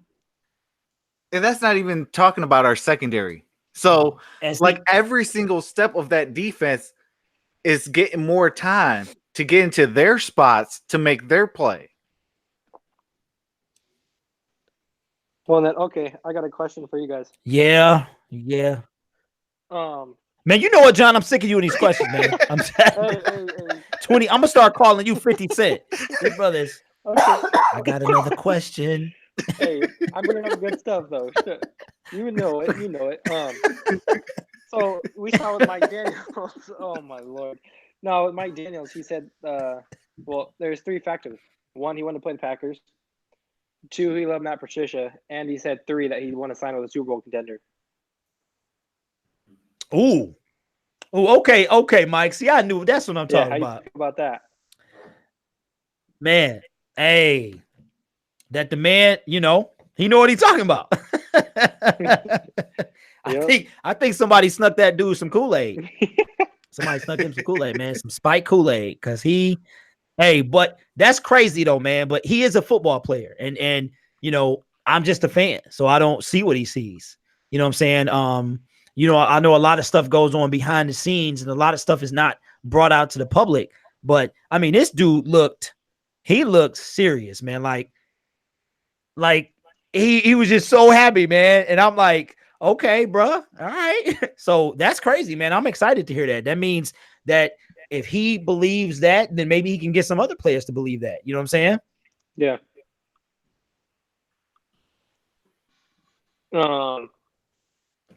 A: And that's not even talking about our secondary. So, every single step of that defense is getting more time to get into their spots to make their play.
C: Well, then, okay, I got a question for you guys.
B: Yeah. Man, you know what, John? I'm sick of you in these questions, man. I'm
C: hey.
B: 20. I'm gonna start calling you 50 Cent. Hey, brothers. Okay. I got another question.
C: Hey, I'm bringing up good stuff though. You know it. So we saw with Mike Daniels. Oh my Lord. No, with Mike Daniels, he said, well, there's 3 factors. 1, he wanted to play the Packers. 2, he loved Matt Patricia, and he said 3 that he want to sign with a Super Bowl contender.
B: Ooh. Oh, okay, Mike. See, I knew that's what I'm talking
C: how
B: about.
C: You think about that?
B: Man, hey, that the man, he know what he's talking about. I think somebody snuck that dude some Kool-Aid. Somebody snuck him some Kool-Aid, man, some spiked Kool-Aid, because but that's crazy though, man. But he is a football player, and I'm just a fan, so I don't see what he sees. You know what I'm saying? I know a lot of stuff goes on behind the scenes, and a lot of stuff is not brought out to the public. But I mean, this dude looked serious, man. Like he was just so happy, man. And I'm like, okay, bro, all right. So that's crazy, man. I'm excited to hear that. That means that if he believes that, then maybe he can get some other players to believe that. You know what I'm saying?
C: Yeah. What was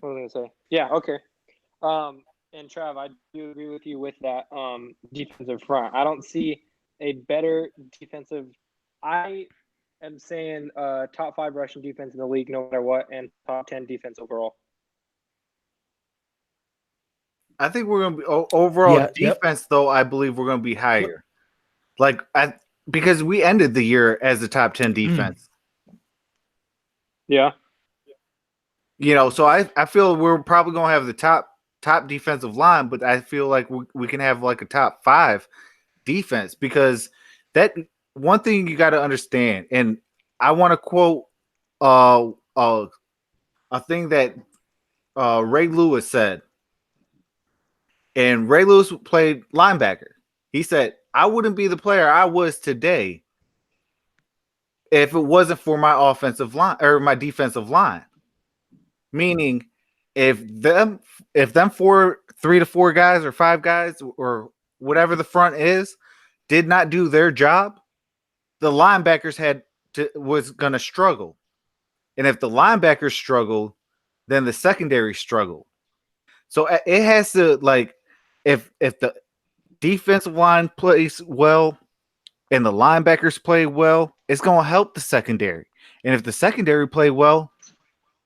C: I gonna say? Yeah, okay. And Trav, I do agree with you with that defensive front. I don't see a better defensive. I am saying top 5 rushing defense in the league, no matter what, and top 10 defense overall.
A: I think we're going to be overall defense, though. I believe we're going to be higher, because we ended the year as the top 10 defense.
C: Yeah.
A: So I feel we're probably going to have the top defensive line, but I feel like we can have like a top 5 defense, because that one thing you got to understand, and I want to quote a thing that Ray Lewis said. And Ray Lewis played linebacker. He said, I wouldn't be the player I was today if it wasn't for my offensive line or my defensive line. Meaning, if them 3 to 4 guys or 5 guys or whatever the front is did not do their job, the linebackers was going to struggle. And if the linebackers struggle, then the secondary struggled. So it has to, like, if the defensive line plays well and the linebackers play well, it's going to help the secondary. And if the secondary play well,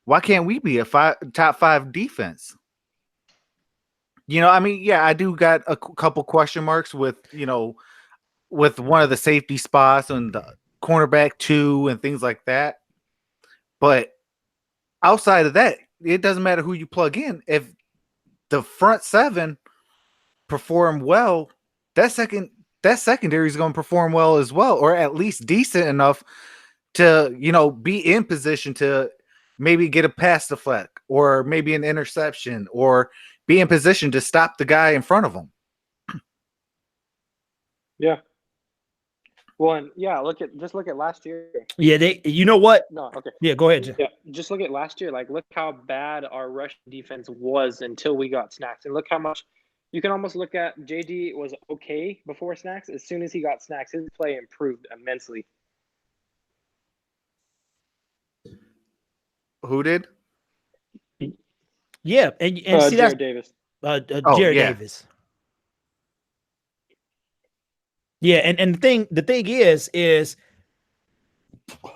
A: why can't we be a top 5 defense? I do got a couple question marks with one of the safety spots and the cornerback 2 and things like that. But outside of that, it doesn't matter who you plug in. If the front 7 perform well, that secondary is going to perform well as well, or at least decent enough to be in position to maybe get a pass deflect or maybe an interception or be in position to stop the guy in front of them.
C: Yeah. Well, and just look at last year.
B: Yeah, you know what?
C: No, okay.
B: Yeah, go ahead, Jim.
C: Yeah, just look at last year. Like, look how bad our rush defense was until we got Snacks, and look how much. You can almost look at JD was okay before Snacks. As soon as he got Snacks, his play improved immensely.
A: Who did?
B: Yeah, and see,
C: Jared Davis.
B: Jared Davis. Yeah, and the thing is,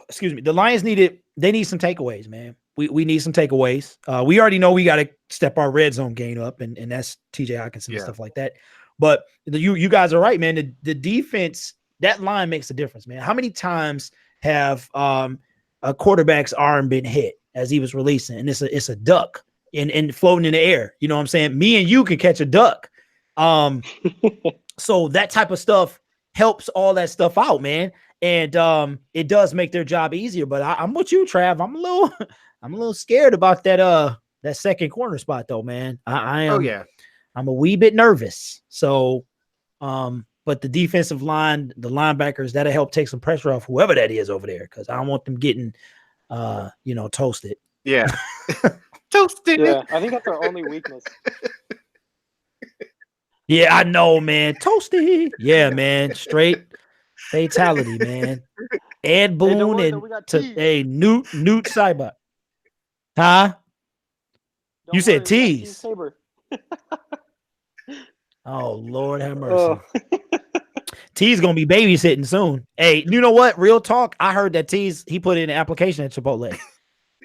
B: excuse me, the Lions need some takeaways, man. We need some takeaways. We already know we got to step our red zone game up, and that's TJ Hockenson and stuff like that. But you guys are right, man. The defense, that line makes a difference, man. How many times have a quarterback's arm been hit as he was releasing, and it's a duck and floating in the air? You know what I'm saying? Me and you can catch a duck. So that type of stuff helps all that stuff out, man. And it does make their job easier. But I'm with you, Trav. I'm a little scared about that second corner spot, though, man. I am.
A: Oh yeah.
B: I'm a wee bit nervous. So, but the defensive line, the linebackers, that'll help take some pressure off whoever that is over there, because I don't want them getting, toasted.
A: Yeah. Toasted.
C: Yeah, I think that's our only weakness.
B: Yeah, I know, man. Toasty. Yeah, man. Straight fatality, man. Ed Boone and Newt Seibert. Huh? You said tease. Oh, Lord have mercy.
C: Oh.
B: T's gonna be babysitting soon. Hey, you know what? Real talk. I heard that he put in an application at Chipotle.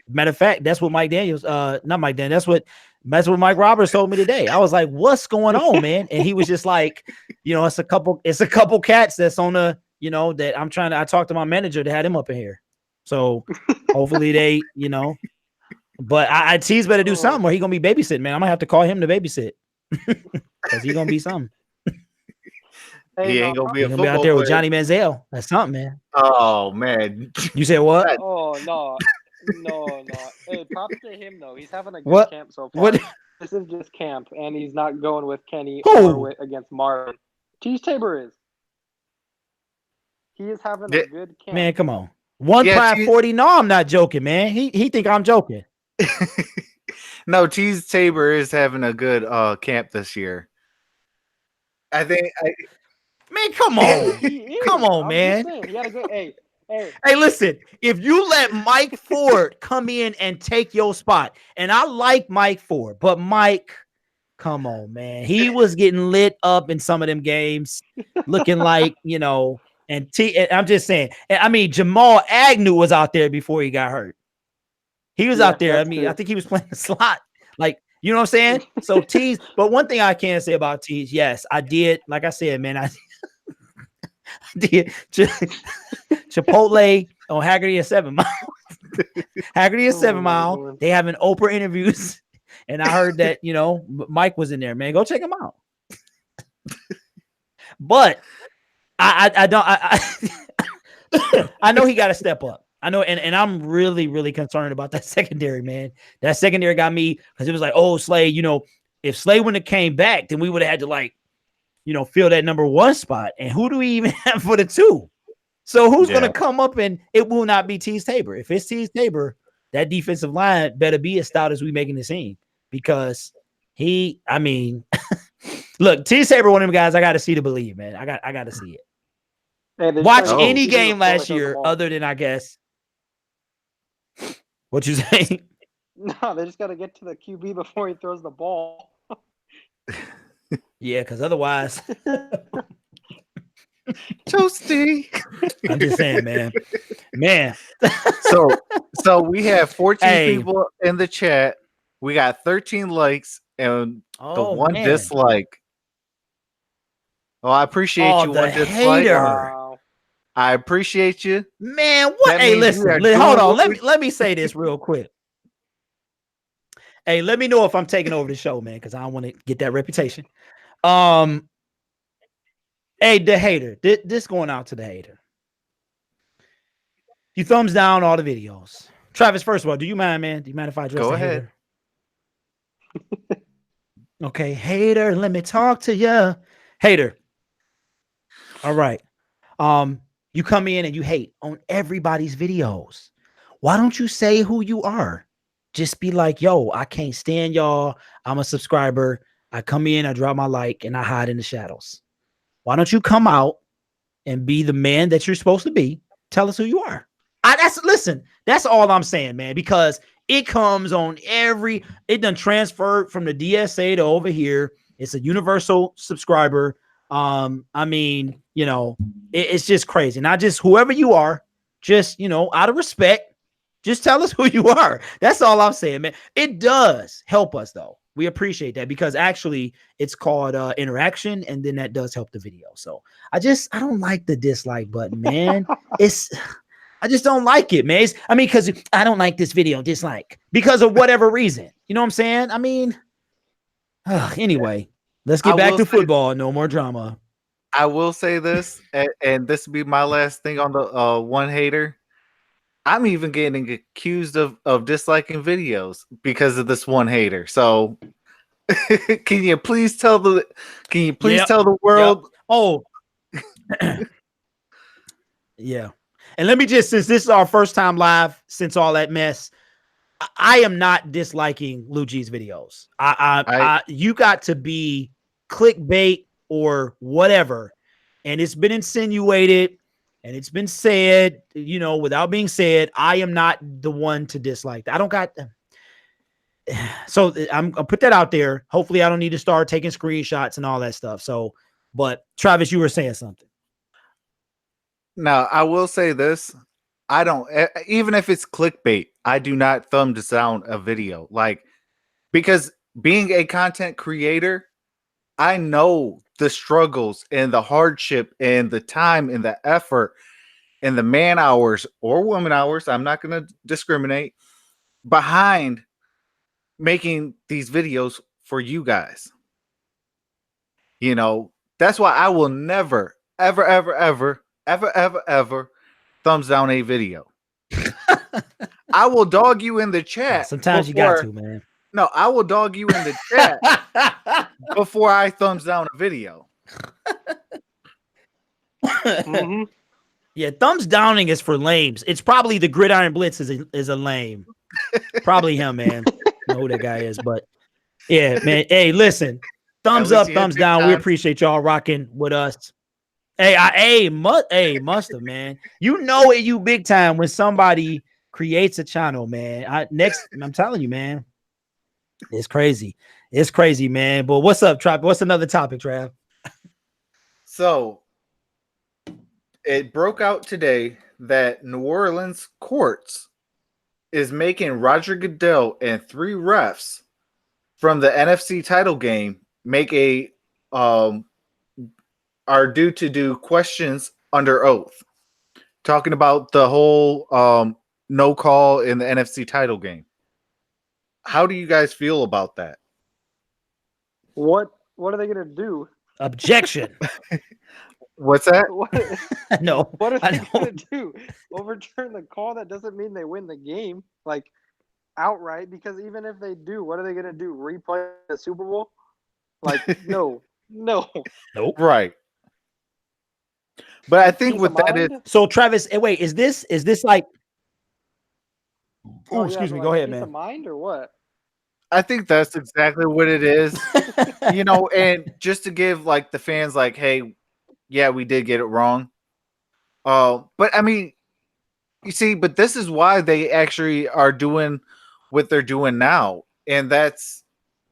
B: Matter of fact, that's what Mike Daniels, not Mike Daniels, that's what Mike Roberts told me today. I was like, what's going on, man? And he was just like, it's a couple cats that's on the, that I talked to my manager to have him up in here. So hopefully they, but T's better do something or he gonna be babysitting, man. I'm gonna have to call him to babysit. Because he gonna be something.
A: He ain't gonna be a
B: football out there with Johnny Manziel. That's something, man.
A: Oh man.
B: You said what?
C: Oh no. Hey, props to him though. He's having a good camp so far. This is just camp, and he's not going with Kenny or against Marvin. Tease Tabor is. He is having a good camp.
B: Man, come on. 1.40. No, I'm not joking, man. He think I'm joking.
A: No, Tease Tabor is having a good camp this year. I think.
B: Man, come on. Come on, man.
C: He had a good. Hey,
B: listen. If you let Mike Ford come in and take your spot, and I like Mike Ford, but Mike, come on, man. He was getting lit up in some of them games, looking like, and I'm just saying. I mean, Jamal Agnew was out there before he got hurt. He was out there. I mean, I think he was playing the slot. Like, you know what I'm saying? So Tease, but one thing I can say about Tease, yes, I did. Like I said, man, I did Chipotle on Haggerty and 7 Mile. Haggerty and 7 Mile. They having Oprah interviews. And I heard that, Mike was in there, man. Go check him out. But I know he got to step up. I know, and I'm really, really concerned about that secondary, man. That secondary got me because it was like, oh, Slay, if Slay wouldn't have came back, then we would have had to fill that number 1 spot. And who do we even have for the 2? So who's going to come up and it will not be Tease Tabor. If it's Tease Tabor, that defensive line better be as stout as we making it seem because look, Tease Tabor, one of them guys, I got to see to believe, man. I got to see it. Hey, watch any game last year other than, I guess. What you saying?
C: No, they just got to get to the QB before he throws the ball.
B: Yeah, because otherwise,
A: Toasty.
B: I'm just saying, man.
A: So we have 14 people in the chat. We got 13 likes and the 1 dislike. Oh, I appreciate you. 1 dislike.
C: Wow.
A: I appreciate you,
B: man. What? Hey, listen. Hold on. Let me say this real quick. Hey, let me know if I'm taking over the show, man, because I don't want to get that reputation. Hey, the hater. This going out to the hater. You thumbs down all the videos. Travis, first of all, do you mind, man? Do you mind if I address the hater? Okay, hater, let me talk to you. Hater. All right. You come in and you hate on everybody's videos. Why don't you say who you are? Just be like, yo, I can't stand y'all. I'm a subscriber. I come in, I drop my like, and I hide in the shadows. Why don't you come out and be the man that you're supposed to be? Tell us who you are. That's all I'm saying, man, because it comes on it done transferred from the DSA to over here. It's a universal subscriber. It's just crazy. Not just whoever you are, just, out of respect, just tell us who you are. That's all I'm saying, man. It does help us, though. We appreciate that because actually it's called interaction, and then that does help the video. So I don't like the dislike button, man. I just don't like it, man. Because I don't like this video, dislike, because of whatever reason. You know what I'm saying? Anyway, let's get back to football. No more drama.
A: I will say this, and this will be my last thing on the 1 hater. I'm even getting accused of disliking videos because of this 1 hater. So can you please tell the world?
B: Yep. Oh, yeah. And let me since this is our first time live since all that mess, I am not disliking Lou G's videos. You got to be clickbait or whatever. And it's been insinuated and it's been said, without being said, I am not the one to dislike. I don't got them. So I'll put that out there. Hopefully I don't need to start taking screenshots and all that stuff. So, but Travis, you were saying something.
A: Now, I will say this. I don't, even if it's clickbait, I do not thumb down a video. Like, because being a content creator, I know the struggles and the hardship and the time and the effort and the man hours or woman hours, I'm not going to discriminate, behind making these videos for you guys. You know, that's why I will never, ever, ever, ever, ever, ever, ever thumbs down a video. I will dog you in the chat.
B: Sometimes you got to, man.
A: No, I will dog you in the chat before I thumbs down a video.
C: Mm-hmm.
B: Yeah, thumbs downing is for lames. It's probably the Gridiron Blitz is a lame. Probably him, man. I know who that guy is, but yeah, man. Hey, listen, thumbs up, thumbs down. We appreciate y'all rocking with us. Hey, must have, man. You know it, you big time when somebody creates a channel, man. I'm telling you, man. It's crazy. It's crazy, man. But what's up, Trav? What's another topic, Trav?
A: So it broke out today that New Orleans courts is making Roger Goodell and 3 refs from the NFC title game are due to do questions under oath, talking about the whole no call in the NFC title game. How do you guys feel about that?
C: What are they gonna do?
B: Objection.
A: What's that?
B: No.
C: What are they gonna do? Overturn the call? That doesn't mean they win the game, like outright. Because even if they do, what are they gonna do? Replay the Super Bowl? Like, no.
B: Nope.
A: Right. But I think what that is.
B: So Travis, wait, is this like?
C: Oh,
B: excuse me.
C: Like,
B: go ahead,
C: peace
B: man.
C: of mind or what?
A: I think that's exactly what it is. You know, and just to give like the fans like, hey, yeah, we did get it wrong. But I mean, you see, but this is why they actually are doing what they're doing now. And that's,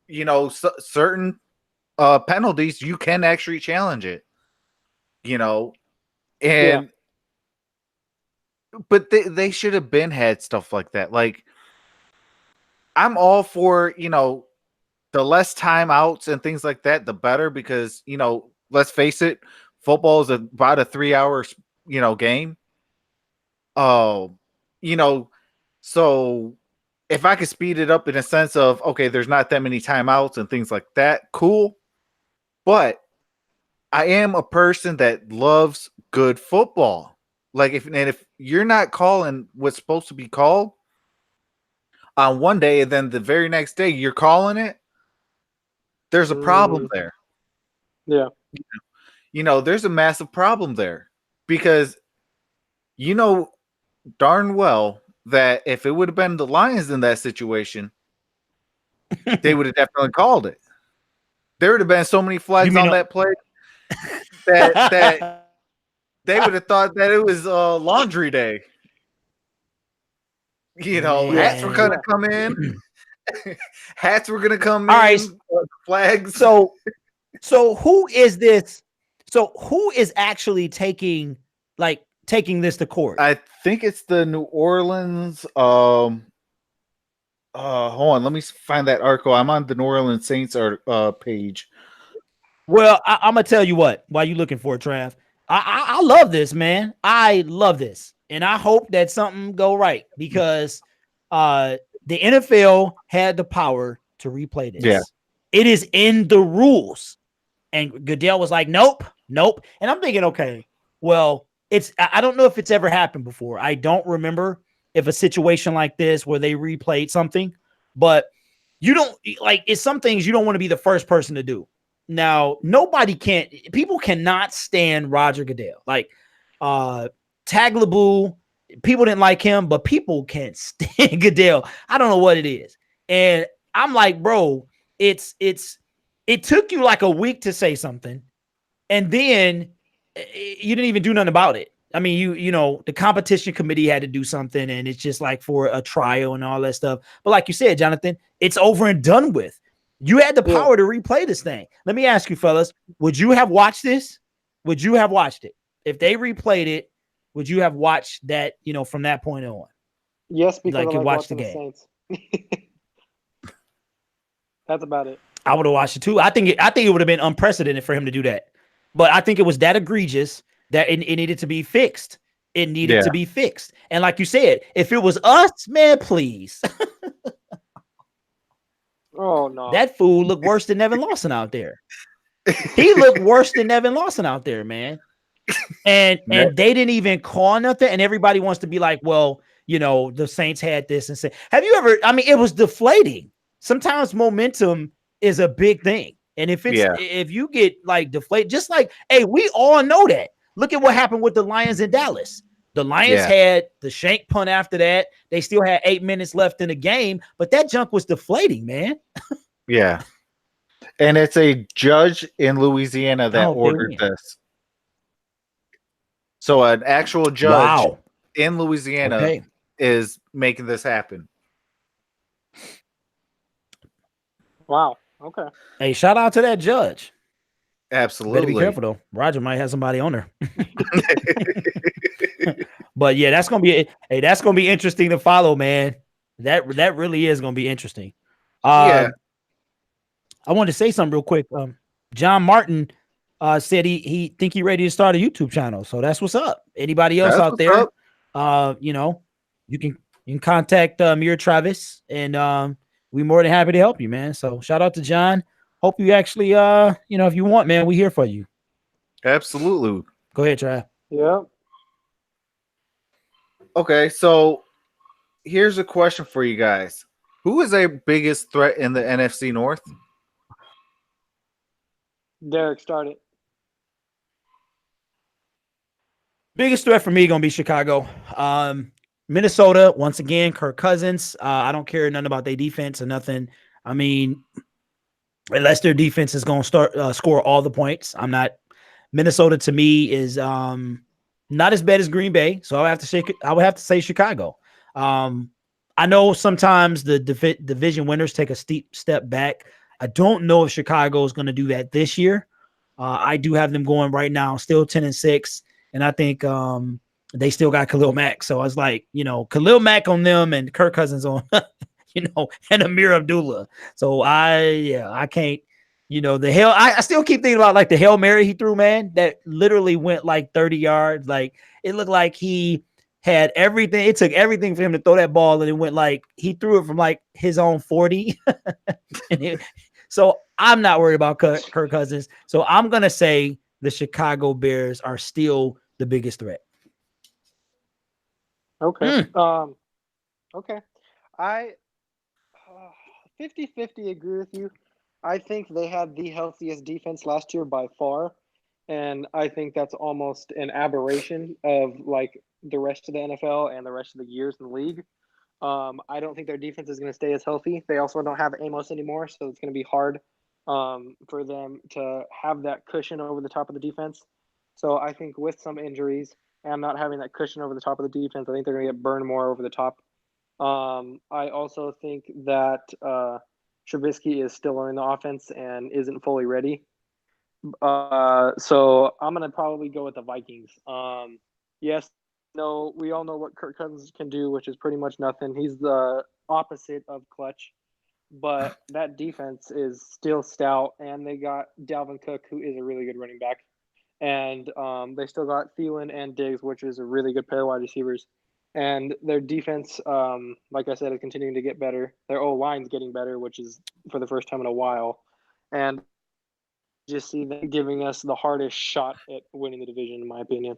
A: you know, certain penalties, you can actually challenge it, you know, and but they should have been had stuff like that. Like, I'm all for, you know, the less timeouts and things like that, the better, because, you know, let's face it, football is about a 3-hour, you know, game. You know, so if I could speed it up in a sense of, okay, there's not that many timeouts and things like that, cool. But I am a person that loves good football. Like, if you're not calling what's supposed to be called on one day, and then the very next day you're calling it, there's a problem there.
C: Yeah.
A: You know, there's a massive problem there, because you know darn well that if it would have been the Lions in that situation, they would have definitely called it. There would have been so many flags on that play that they would have thought that it was laundry day. You know, hats were going to come in. Hats were going to come
B: All
A: in.
B: Right.
A: Flags.
B: So who is this? So who is actually taking this to court?
A: I think it's the New Orleans. Hold on, let me find that article. I'm on the New Orleans Saints page.
B: Well, I'm gonna tell you what. While you looking for it, Trav, I love this, man. I love this, and I hope that something go right, because the NFL had the power to replay this.
A: Yeah.
B: It is in the rules, and Goodell was like, "Nope." And I'm thinking, okay, well, I don't know if it's ever happened before. I don't remember if a situation like this where they replayed something, but you don't like, it's some things you don't want to be the first person to do. Now, people cannot stand Roger Goodell. Like, Tagliabue, people didn't like him, but people can't stand Goodell. I don't know what it is. And I'm like, bro, it took you like a week to say something, and then you didn't even do nothing about it. I mean, you know, the competition committee had to do something, and it's just like for a trial and all that stuff. But like you said, Jonathan, it's over and done with. You had the power to replay this thing. Let me ask you, fellas, would you have watched this? Would you have watched it? If they replayed it, would you have watched that, you know, from that point on?
C: Yes, because
B: Like
C: I
B: you
C: like
B: watched the
C: watching
B: game.
C: Saints. That's about it.
B: I would have watched it too. I think it would have been unprecedented for him to do that. But I think it was that egregious that it needed to be fixed. It needed to be fixed. And like you said, if it was us, man, please.
C: Oh no.
B: That fool looked worse than Nevin Lawson out there. He looked worse than Nevin Lawson out there, man. And they didn't even call nothing. And everybody wants to be like, well, you know, the Saints had this and say, have you ever? I mean, it was deflating. Sometimes momentum is a big thing. And if it's if you get like deflated, just like, hey, we all know that. Look at what happened with the Lions in Dallas. The Lions had the shank punt after that. They still had 8 minutes left in the game, but that junk was deflating, man.
A: Yeah. And it's a judge in Louisiana that ordered this. So an actual judge in Louisiana is making this happen.
C: Wow. Okay.
B: Hey, shout out to that judge.
A: Absolutely.
B: Better be careful though. Roger might have somebody on there. But yeah, that's gonna be interesting to follow, man. That really is gonna be interesting. I wanted to say something real quick. John Martin said he think he ready to start a YouTube channel. So that's what's up. Anybody else out there? You know, you can contact me or Travis, and we're more than happy to help you, man. So shout out to John. Hope you actually you know, if you want, man, we here for you.
A: Absolutely.
B: Go ahead, Trav.
C: Yeah.
A: Okay, so here's a question for you guys. Who is their biggest threat in the NFC North?
C: Derek, start it.
B: Biggest threat for me gonna be Chicago. Minnesota, once again, Kirk Cousins. I don't care nothing about their defense or nothing. I mean, unless their defense is gonna start score all the points. I'm not. Minnesota to me is not as bad as Green Bay, so I would have to say Chicago. I know sometimes the division winners take a steep step back. I don't know if Chicago is going to do that this year. I do have them going right now, still 10-6, and I think they still got Khalil Mack. So I was like, you know, Khalil Mack on them and Kirk Cousins on, you know, and Amir Abdullah. So I can't. You know, I still keep thinking about like the Hail Mary he threw, man, that literally went like 30 yards. Like it looked like he had everything. It took everything for him to throw that ball, and it went like he threw it from like his own 40. So I'm not worried about Kirk Cousins. So I'm going to say the Chicago Bears are still the biggest threat.
C: Okay. Okay. I 50-50 agree with you. I think they had the healthiest defense last year by far, and I think that's almost an aberration of like the rest of the NFL and the rest of the years in the league. I don't think their defense is going to stay as healthy. They also don't have Amos anymore, so it's going to be hard for them to have that cushion over the top of the defense. So I think with some injuries and not having that cushion over the top of the defense, I think they're going to get burned more over the top. I also think that Trubisky is still learning the offense and isn't fully ready. So I'm going to probably go with the Vikings. Yes, no, we all know what Kirk Cousins can do, which is pretty much nothing. He's the opposite of clutch, but that defense is still stout, and they got Dalvin Cook, who is a really good running back, and they still got Thielen and Diggs, which is a really good pair of wide receivers. And their defense, like I said, is continuing to get better. Their O-line's getting better, which is for the first time in a while. And just see them giving us the hardest shot at winning the division, in my opinion.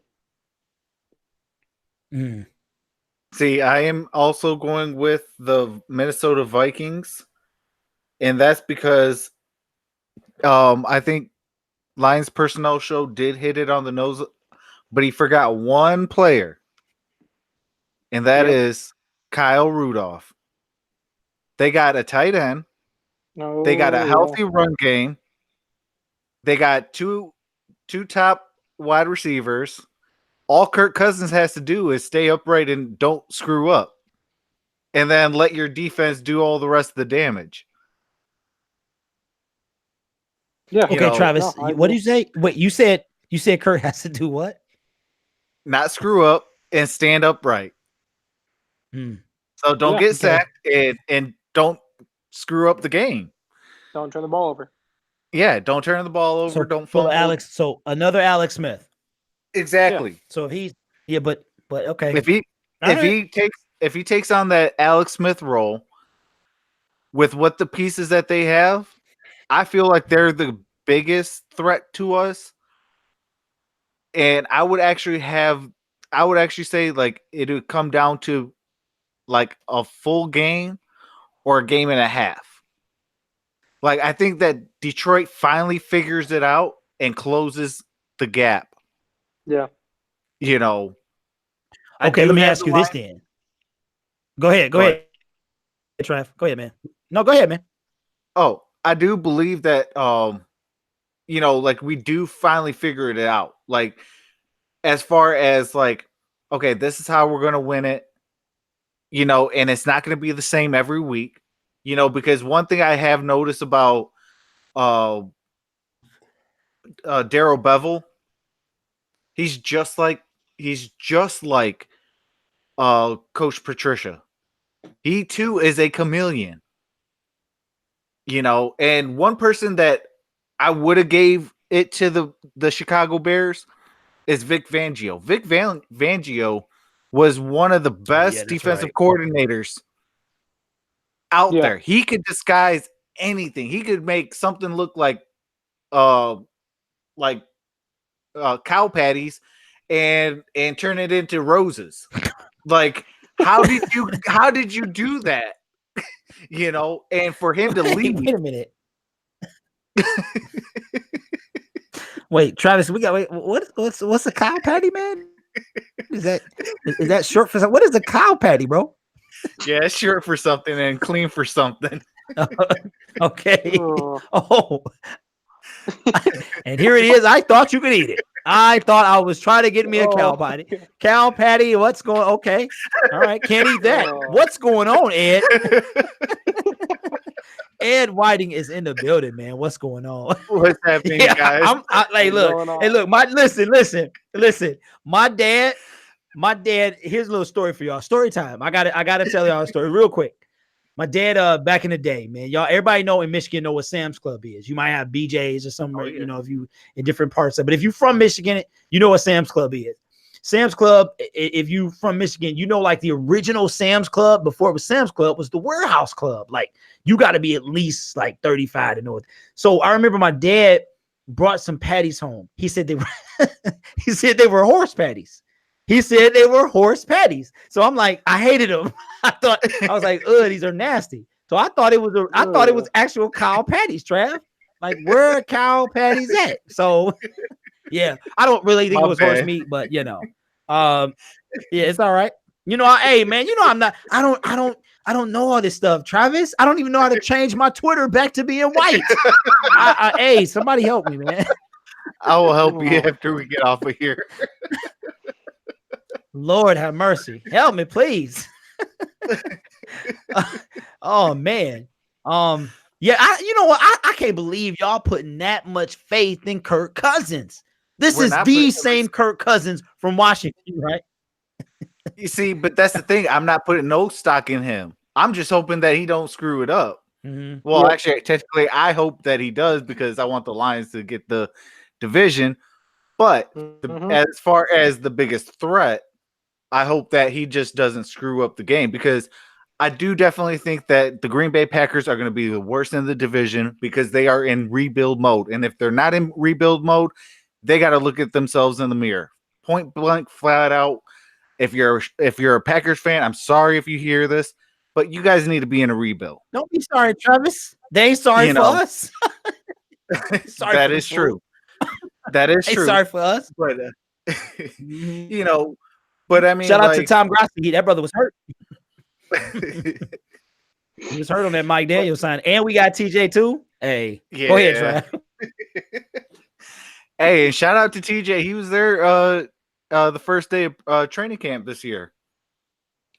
A: See, I am also going with the Minnesota Vikings, and that's because I think Lions Personnel Show did hit it on the nose, but he forgot one player, and that is Kyle Rudolph. They got a tight end. They got a healthy run game. They got two top wide receivers. All Kirk Cousins has to do is stay upright and don't screw up. And then let your defense do all the rest of the damage.
C: Yeah.
B: Okay, Travis,
C: No, I
B: what
C: agree.
B: did you say? Wait, you said Kurt has to do what?
A: Not screw up and stand upright.
B: Hmm.
A: So don't
C: Yeah,
A: get
B: okay.
A: sacked and don't screw up the game.
C: Don't turn the ball over.
A: Yeah, don't turn the ball over. Don't fumble.
B: So another Alex Smith.
A: Exactly.
B: So if he's but okay.
A: If he
B: All right.
A: if he takes on that Alex Smith role with what the pieces that they have, I feel like they're the biggest threat to us. And I would actually say like it would come down to like a full game or a game and a half. Like I think that Detroit finally figures it out and closes the gap.
C: Yeah.
A: You know, I
B: Okay,
A: do
B: let me
A: have
B: ask
A: the
B: you this
A: line-
B: then. Go ahead. Go ahead, Trav. Go ahead, man. No, go ahead, man.
A: Oh, I do believe that you know, like we do finally figure it out. Like as far as like, okay, this is how we're gonna win it, you know, and it's not gonna be the same every week, you know, because one thing I have noticed about Daryl Bevel, he's just like Coach Patricia. He too is a chameleon. You know, and one person that I would have gave it to the Chicago Bears is Vic Fangio. Fangio was one of the best
B: That's
A: defensive
B: right.
A: coordinators out
C: Yeah.
A: there. He could disguise anything. He could make something look uh like cow patties and turn it into roses. Like how did you do that? You know, and for him to leave.
B: Wait a minute. Wait, Travis, we got what's a cow patty, man? Is that short for something? What is a cow patty, bro?
A: Yeah, it's short for something and clean for something.
B: Okay.
C: Oh.
B: Oh, and here it is. I thought you could eat it. I thought I was trying to get me a cow patty. Cow patty, what's going okay? All right, can't eat that.
C: Oh.
B: What's going on, Ed? Ed Whiting is in the building, man. What's going on?
A: What's happening, guys?
B: Look, listen. My dad, here's a little story for y'all. Story time. I gotta tell y'all a story real quick. My dad, back in the day, man, y'all, everybody know in Michigan know what Sam's Club is. You might have BJ's or somewhere, you know, if you in different parts of, but if you're from Michigan, you know what Sam's Club is. Sam's Club, if you from Michigan, you know, like the original Sam's Club before it was Sam's Club was the Warehouse Club. Like you got to be at least like 35 to know it. So I remember my dad brought some patties home. He said they were horse patties. He said they were horse patties. So I'm like, I hated them. I was like, ugh, these are nasty. So I thought it was actual cow patties, Trav. Like, where are cow patties at? So yeah, I don't really think it was horse meat, but you know, yeah, it's all right. You know, hey man, you know I don't know all this stuff, Travis. I don't even know how to change my Twitter back to being white. Hey, somebody help me, man.
A: I will help you after we get off of here.
B: Lord have mercy. Help me, please. Oh man. Yeah, you know what? I can't believe y'all putting that much faith in Kirk Cousins. This is the same Kirk Cousins from Washington, right?
A: You see, but that's the thing. I'm not putting no stock in him. I'm just hoping that he don't screw it up.
B: Mm-hmm.
A: Well, actually, technically, I hope that he does because I want the Lions to get the division. But as far as the biggest threat, I hope that he just doesn't screw up the game because I do definitely think that the Green Bay Packers are going to be the worst in the division because they are in rebuild mode. And if they're not in rebuild mode, they got to look at themselves in the mirror. Point blank, flat out. If you're a Packers fan, I'm sorry if you hear this, but you guys need to be in a rebuild.
B: Don't be sorry, Travis. They ain't sorry for us.
A: That is true. That is true.
B: Sorry for us.
A: But you know, but I mean,
B: shout out to Tom Grassi. That brother was hurt. He was hurt on that Mike Daniels sign, and we got TJ too. Hey, go ahead, Trav.
A: Hey, and shout out to TJ. He was there. the first day of training camp this year.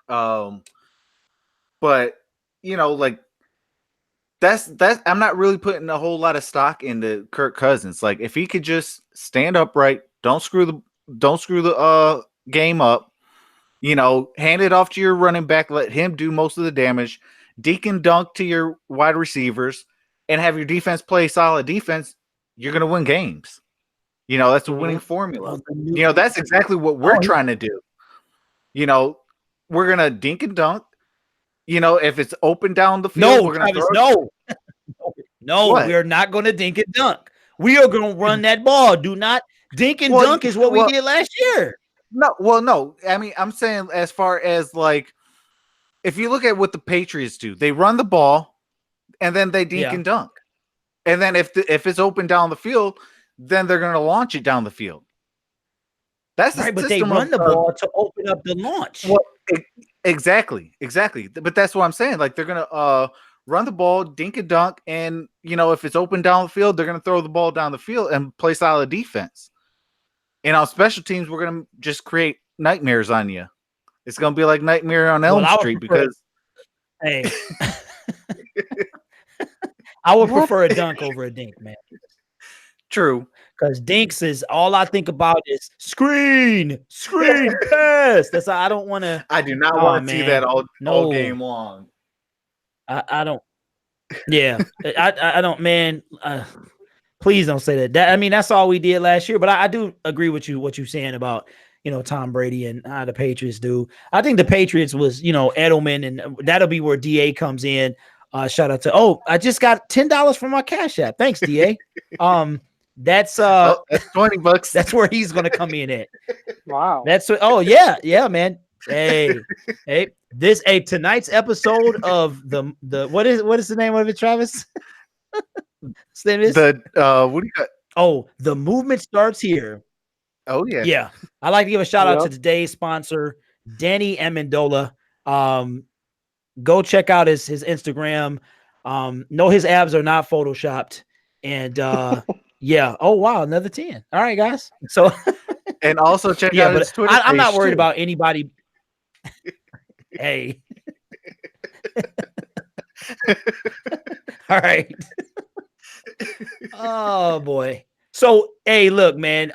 A: But like that's I'm not really putting a whole lot of stock into Kirk Cousins. Like if he could just stand upright, don't screw the game up, hand it off to your running back, let him do most of the damage, deke and dunk to your wide receivers, and have your defense play solid defense, you're gonna win games. That's a winning formula. That's exactly what we're trying to do. We're gonna dink and dunk. If it's open down the field, we're gonna
B: Travis,
A: throw it.
B: No, we are not gonna dink and dunk. We are gonna run that ball. Do not dink and dunk is what we did last year.
A: No. I mean, I'm saying as far as like, if you look at what the Patriots do, they run the ball and then they dink and dunk. And then if it's open down the field, then they're going to launch it down the field. That's
B: right, but they run the ball to open up the launch.
A: Well, exactly. But that's what I'm saying. Like they're going to run the ball, dink and dunk, and if it's open down the field, they're going to throw the ball down the field and play solid defense. And on special teams, we're going to just create nightmares on you. It's going to be like Nightmare on Elm Street because
B: hey. I would prefer a dunk over a dink, man.
A: True.
B: Because dinks is all I think about is screen pass. That's I don't want to.
A: I do not want to see that all game long.
B: I don't. Yeah, I don't, man. Please don't say that. I mean, that's all we did last year. But I do agree with you what you're saying about Tom Brady and how the Patriots do. I think the Patriots was Edelman, and that'll be where DA comes in. Shout out to I just got $10 from my Cash App. Thanks, DA. That's
A: $20.
B: That's where he's gonna come in at.
C: Wow.
B: That's yeah, man. Hey, tonight's episode of the what is the name of it, Travis?
A: What do you got?
B: Oh, the movement starts here.
A: Oh yeah.
B: Yeah. I'd like to give a shout out to today's sponsor, Danny Amendola. Go check out his Instagram. No, his abs are not photoshopped. And yeah. Oh wow, another 10. All right, guys. So
A: and also check out his Twitter.
B: I'm not worried about anybody. Hey. All right. Oh boy. So hey, look, man.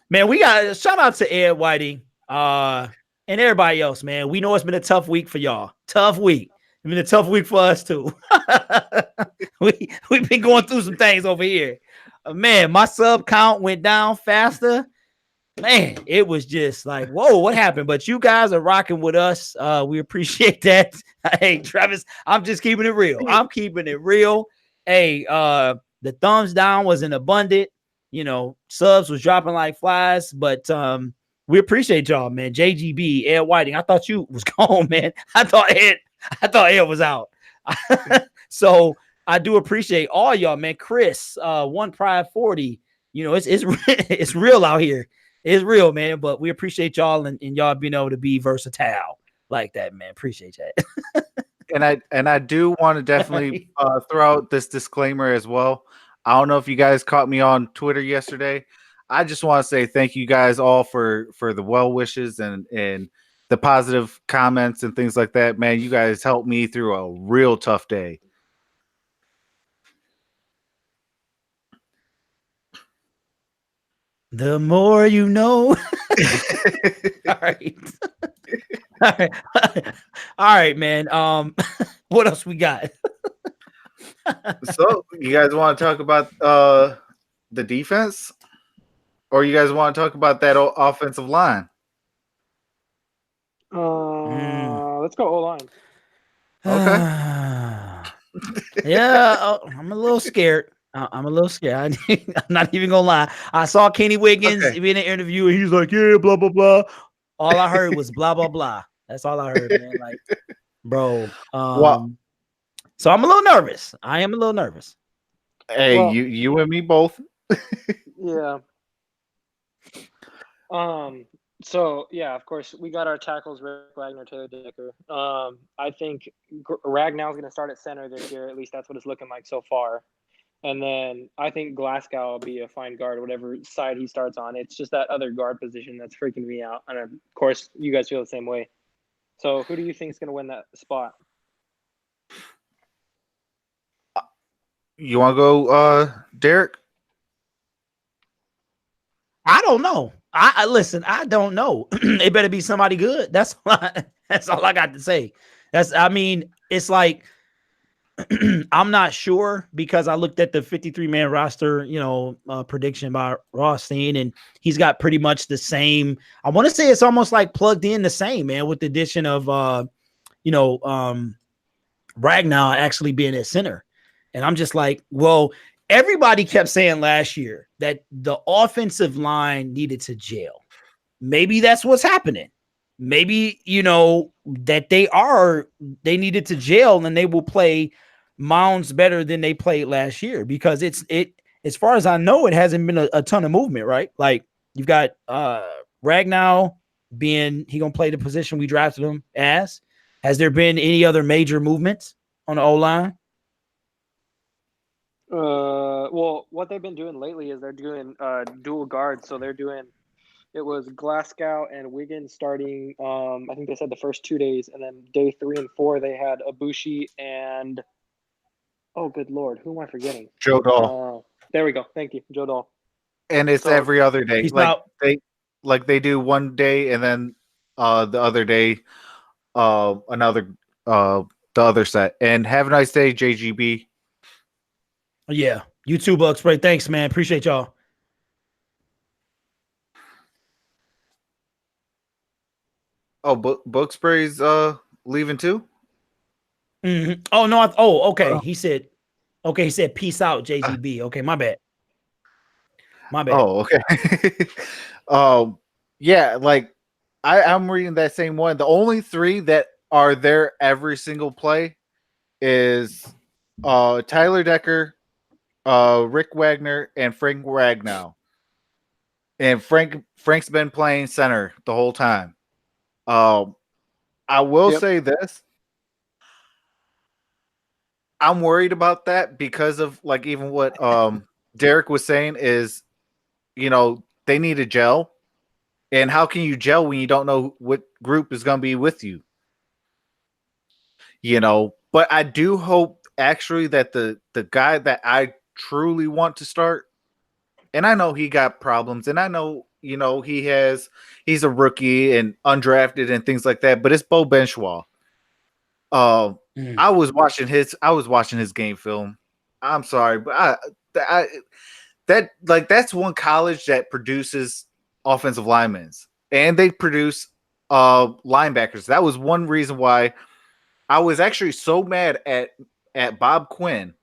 B: Man, we got a shout out to Ed Whiting. And everybody else, man. We know it's been a tough week for y'all. Tough week. It's been a tough week for us too. We've been going through some things over here. Man, my sub count went down faster. Man, it was just like, whoa, what happened? But you guys are rocking with us. We appreciate that. Hey, Travis, I'm just keeping it real. I'm keeping it real. Hey, the thumbs down wasn't abundant. Subs was dropping like flies, but we appreciate y'all, man. JGB, Ed Whiting. I thought you was gone, man. I thought Ed was out. So I do appreciate all y'all, man. Chris, One Pride 40. It's real out here. It's real, man. But we appreciate y'all and y'all being able to be versatile like that, man. Appreciate that.
A: and I do want to definitely throw out this disclaimer as well. I don't know if you guys caught me on Twitter yesterday. I just want to say thank you guys all for the well wishes and the positive comments and things like that. Man, you guys helped me through a real tough day.
B: The more you know. All right. All right, man. What else we got?
A: So you guys want to talk about the defense? Or you guys want to talk about that offensive line?
C: Let's go O-line.
A: Okay.
B: Yeah, I'm a little scared. I'm not even gonna lie. I saw Kenny Wiggins in an interview, and he's like, "Yeah, blah blah blah." All I heard was blah blah blah. That's all I heard, man. Like, bro. So I'm a little nervous. I am a little nervous.
A: Hey, well, you and me both.
C: Yeah. So yeah, of course, we got our tackles: Rick Wagner, Taylor Decker. I think Ragnow's going to start at center this year. At least that's what it's looking like so far. And then I think Glasgow will be a fine guard, whatever side he starts on. It's just that other guard position that's freaking me out. And of course, you guys feel the same way. So who do you think is going to win that spot?
A: You want to go, Derek?
B: I don't know. I listen. I don't know. It better be somebody good. That's all I got to say. I mean, it's like I'm not sure because I looked at the 53-man roster, prediction by Rothstein, and he's got pretty much the same. I want to say it's almost like plugged in the same, man, with the addition of Ragnar actually being at center. And I'm just like, well, everybody kept saying last year that the offensive line needed to gel. Maybe that's what's happening. Maybe, that they needed to gel and they will play Mounds better than they played last year because as far as I know, it hasn't been a ton of movement, right? Like you've got Ragnar he gonna play the position we drafted him as. Has there been any other major movements on the O-line?
C: Well, what they've been doing lately is they're doing dual guards. So it was Glasgow and Wiggins starting. I think they said the first 2 days, and then day 3 and 4 they had Ibushi and oh, good lord, who am I forgetting?
A: Joe Dahl.
C: There we go. Thank you, Joe Dahl.
A: And it's every other day. They do one day and then the other day the other set. And have a nice day, JGB.
B: Yeah, you too, Buck Spray. Thanks, man. Appreciate y'all.
A: Oh, Book Spray's leaving too?
B: Mm-hmm. Oh no! Okay. He said peace out, JGB. Okay, my bad.
A: Oh, okay. Yeah, like I'm reading that same one. The only 3 that are there every single play is Tyler Decker, Rick Wagner, and Frank Ragnow. And Frank's been playing center the whole time. I will say this. I'm worried about that because of like even what Derek was saying is, they need a gel. And how can you gel when you don't know what group is going to be with you? But I do hope actually that the guy that I truly want to start, and I know he got problems, and I know, he's a rookie and undrafted and things like that, but it's Bo Benchwall. I was watching his game film. I'm sorry, but that's one college that produces offensive linemen, and they produce linebackers. That was one reason why I was actually so mad at Bob Quinn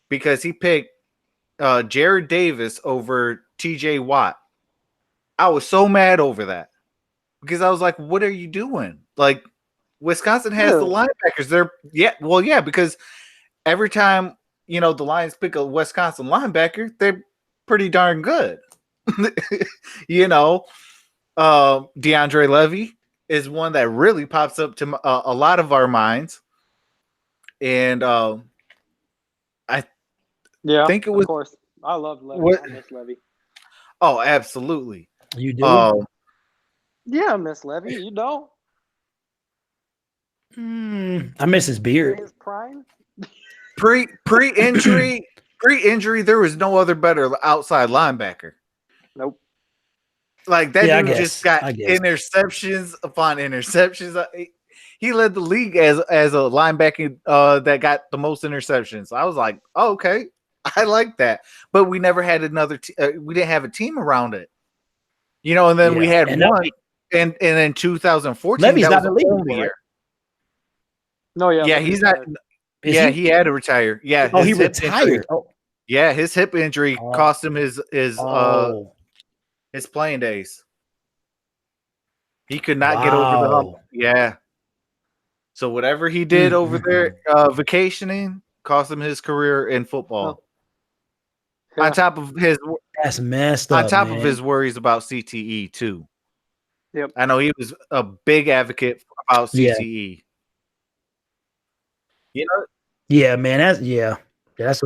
A: because he picked Jared Davis over TJ Watt. I was so mad over that because I was like, what are you doing? Like, Wisconsin has the linebackers. Because every time, the Lions pick a Wisconsin linebacker, they're pretty darn good. DeAndre Levy is one that really pops up to a lot of our minds. And I think it was.
C: Of course. I love Levy. I miss Levy.
A: Oh, absolutely.
B: You do?
C: Yeah, I miss Levy. You know.
B: I miss his beard.
C: His prime.
A: Pre-injury, there was no other better outside linebacker.
C: Nope.
A: Like that dude just got interceptions upon interceptions. He led the league as a linebacker that got the most interceptions. I was like, oh, okay, I like that. But we never had we didn't have a team around it, And then we had one, and in 2014,
B: Levy's
A: that was
B: not
A: the
B: the
A: only year.
C: No, yeah,
A: he's not. He had to retire. Yeah.
B: He retired.
A: Yeah, his hip injury cost him his playing days. He could not get over the hump. Yeah. So whatever he did over there, vacationing, cost him his career in football. Yeah. On top of
B: that's messed up.
A: On top of his worries about CTE too.
C: Yep.
A: I know he was a big advocate about CTE.
B: Yeah, man. That's